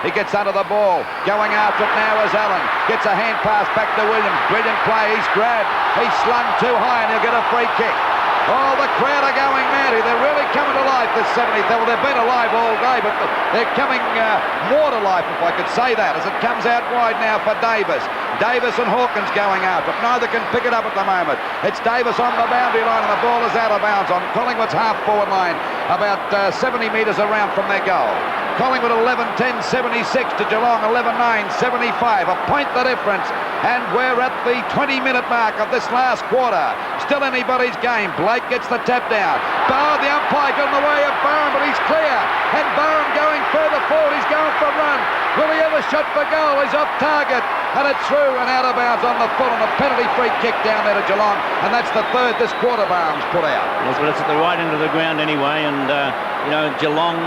He gets under the ball. Going after it now is Allen. Gets a hand pass back to Williams. Brilliant play. He's grabbed. He's slung too high and he'll get a free kick. Oh, the crowd are going mad. They're really coming to life, this 70th. Well, they've been alive all day, but they're coming more to life, if I could say that, as it comes out wide now for Davis. Davis and Hawkins going after it. Neither can pick it up at the moment. It's Davis on the boundary line, and the ball is out of bounds on Collingwood's half-forward line, about 70 metres around from their goal. Collingwood 11-10-76 to Geelong 11-9-75. A point the difference, and we're at the 20-minute mark of this last quarter. Still anybody's game. Blake gets the tap down. The umpire got in the way of Barham, but he's clear. And Barham going further forward. He's going for a run. Will he ever shot for goal? He's off target. And it's through and out of bounds on the full, and a penalty free kick down there to Geelong. And that's the third this quarter Barham's put out. Yes, but it's at the right end of the ground anyway. And, Geelong,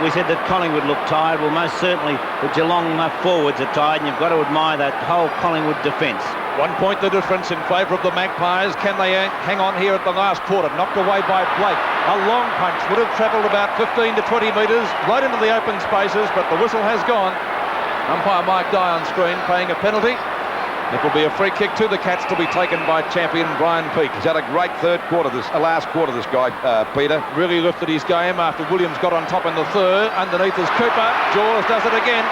we said that Collingwood looked tired. Well, most certainly the Geelong forwards are tired, and you've got to admire that whole Collingwood defence. 1 point the difference in favour of the Magpies. Can they hang on here at the last quarter? Knocked away by Blake. A long punch would have travelled about 15 to 20 metres right into the open spaces, but the whistle has gone. Umpire Mike Dye on screen paying a penalty. It will be a free kick to the Cats to be taken by champion Brian Peake. He's had a great third quarter, last quarter, this guy, Peter. Really lifted his game after Williams got on top in the third. Underneath is Cooper. Jaws does it again.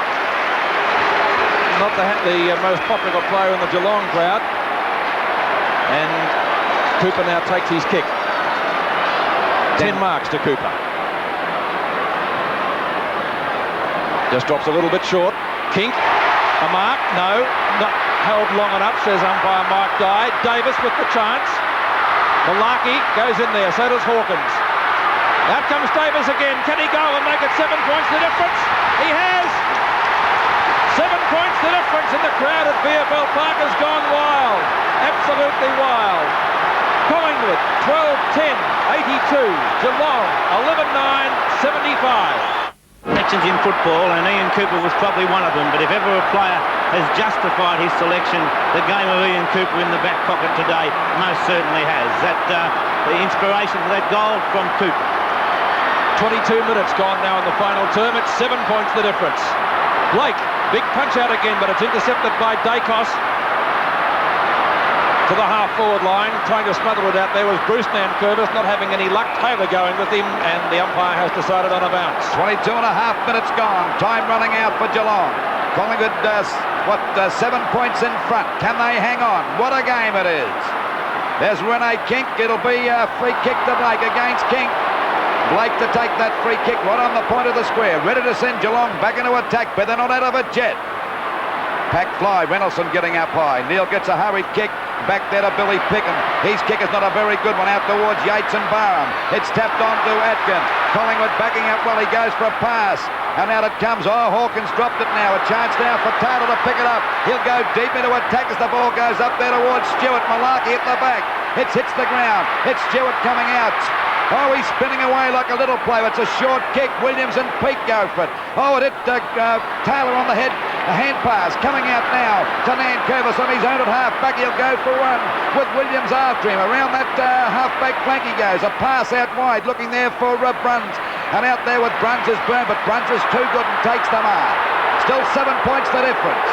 Not the most popular player in the Geelong crowd. And Cooper now takes his kick. 10 marks to Cooper. Just drops a little bit short. Kink. A mark? No. Not held long enough, says umpire Mike Dye. Davis with the chance. Malarkey goes in there, so does Hawkins. Out comes Davis again. Can he go and make it 7 points the difference? He has! 7 points the difference, and the crowd at VFL Park has gone wild. Absolutely wild. Collingwood, 12-10, 82. Geelong, 11-9, 75. Selections in football, and Ian Cooper was probably one of them, but if ever a player has justified his selection, the game of Ian Cooper in the back pocket today most certainly has. That the inspiration for that goal from Cooper. 22 minutes gone now in the final term. It's 7 points the difference. Blake, big punch out again, but it's intercepted by Dacos. To the half-forward line, trying to smother it out there was Bruce Nankervis, not having any luck. Taylor going with him, and the umpire has decided on a bounce. 22 and a half minutes gone. Time running out for Geelong. Collingwood does 7 points in front. Can they hang on? What a game it is. There's Rene Kink. It'll be a free kick to Blake against Kink. Blake to take that free kick right on the point of the square. Ready to send Geelong back into attack, but they're not out of it yet. Pack fly, Reynoldsson getting up high. Neil gets a hurried kick. Back there to Billy Picken. His kick is not a very good one out towards Yates and Barham. It's tapped on to Atkin. Collingwood backing up well. He goes for a pass. And out it comes. Oh, Hawkins dropped it now. A chance now for Taylor to pick it up. He'll go deep into attack as the ball goes up there towards Stewart. Malarkey at the back. It hits the ground. It's Stewart coming out. Oh, he's spinning away like a little play. It's a short kick. Williams and Peake go for it. Oh, it hit Taylor on the head. A hand pass coming out now to Nankervis on his own at half-back. He'll go for one with Williams after him. Around that half-back flank he goes. A pass out wide looking there for Bruns. And out there with Bruns is Byrne, but Bruns is too good and takes the mark. Still 7 points the difference.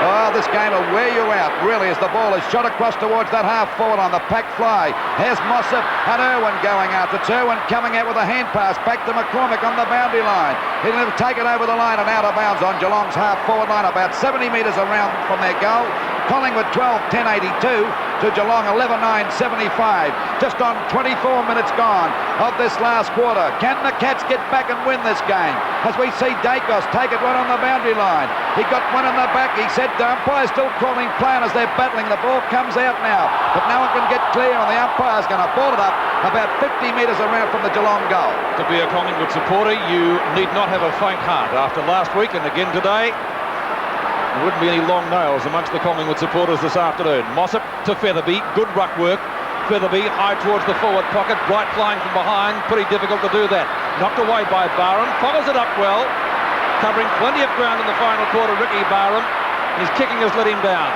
Oh, this game will wear you out, really, as the ball is shot across towards that half-forward on the pack fly. Here's Mossop and Irwin going out. It's Irwin coming out with a hand pass back to McCormick on the boundary line. He'll take it over the line and out of bounds on Geelong's half-forward line, about 70 metres around from their goal. Collingwood 12-10-82 to Geelong 11-9-75. Just on 24 minutes gone of this last quarter. Can the Cats get back and win this game? As we see Dacos take it right on the boundary line. He got one in the back. He said the umpire's still calling play as they're battling. The ball comes out now, but no one can get clear, and the umpire's going to ball it up about 50 metres around from the Geelong goal. To be a Collingwood supporter, you need not have a faint heart. After last week and again today, there wouldn't be any long nails amongst the Collingwood supporters this afternoon. Mossop to Featherby, good ruck work. Featherby high towards the forward pocket, Bright flying from behind, pretty difficult to do that. Knocked away by Barham, follows it up well, covering plenty of ground in the final quarter. Ricky Barham, his kicking has let him down.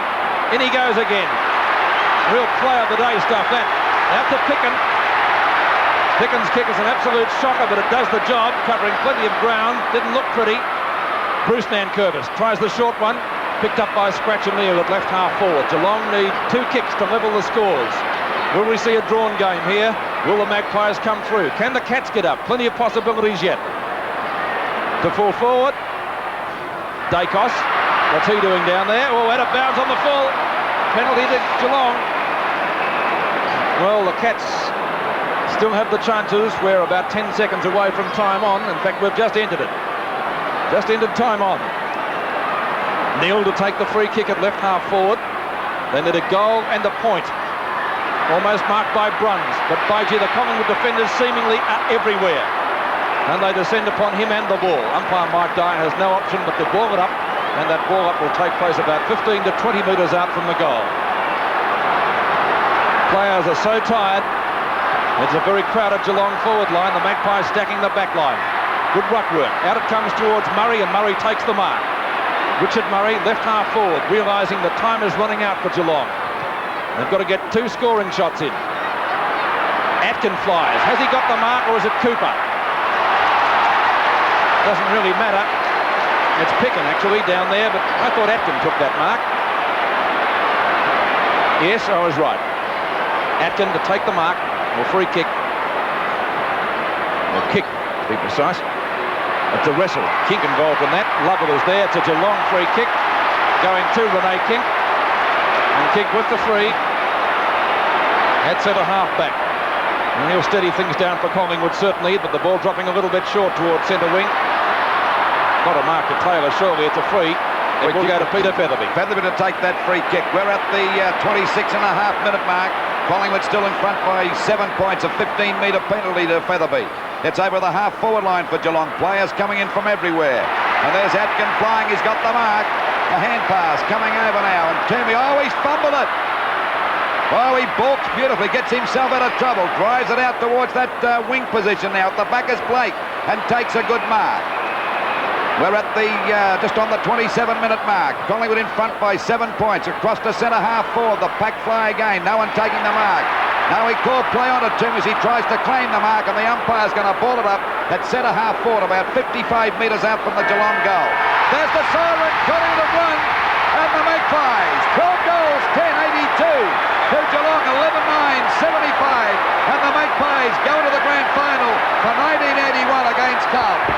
In he goes again. Real play of the day stuff, that. Out to Picken. Picken's kick is an absolute shocker, but it does the job, covering plenty of ground. Didn't look pretty. Bruce Nankervis tries the short one, picked up by Scratch and Neal at left half forward. Geelong need 2 kicks to level the scores. Will we see a drawn game here? Will the Magpies come through? Can the Cats get up? Plenty of possibilities yet. To full forward. Dacos. What's he doing down there? Oh, out of bounds on the full. Penalty to Geelong. Well, the Cats still have the chances. We're about 10 seconds away from time on. In fact, we've just entered it. Just ended time on. Neal to take the free kick at left half forward. They need a goal and a point. Almost marked by Bruns, but Baiji, the Collingwood defenders, seemingly are everywhere. And they descend upon him and the ball. Umpire Mike Dye has no option but to ball it up, and that ball up will take place about 15 to 20 metres out from the goal. Players are so tired. It's a very crowded Geelong forward line. The Magpies stacking the back line. Good ruck work. Out it comes towards Murray, and Murray takes the mark. Richard Murray, left half forward, realising the time is running out for Geelong. They've got to get 2 scoring shots in. Atkin flies. Has he got the mark, or is it Cooper? Doesn't really matter. It's Picken, actually, down there, but I thought Atkin took that mark. Yes, I was right. Atkin to take the mark, or free kick. Or kick, to be precise. It's a wrestle. Kink involved in that. Lovell is there. It's a Geelong free kick. Going to Renee Kink. And Kink with the free. At centre half back. And he'll steady things down for Collingwood, certainly, but the ball dropping a little bit short towards centre wing. Got a mark to Taylor, surely it's a free. It will go to Peter Featherby. Featherby to take that free kick. We're at the 26.5-minute mark. Collingwood still in front by 7 points. A 15-metre penalty to Featherby. It's over the half-forward line for Geelong. Players coming in from everywhere. And there's Atkin flying. He's got the mark. A hand pass coming over now. And Toomey, he's fumbled it. Oh, he balks beautifully, gets himself out of trouble, drives it out towards that wing position now. At the back is Blake and takes a good mark. We're at the just on the 27-minute mark. Collingwood in front by 7 points. Across to centre half forward. The pack fly again. No one taking the mark. Now he called play on it, Tim, as he tries to claim the mark, and the umpire's going to ball it up at centre half forward, about 55 metres out from the Geelong goal. There's the siren, Collingwood have won, and the Magpies 12 goals, 10-82 to Geelong, 11-9, 75, and the Magpies go to the grand final for 1981 against Carlton.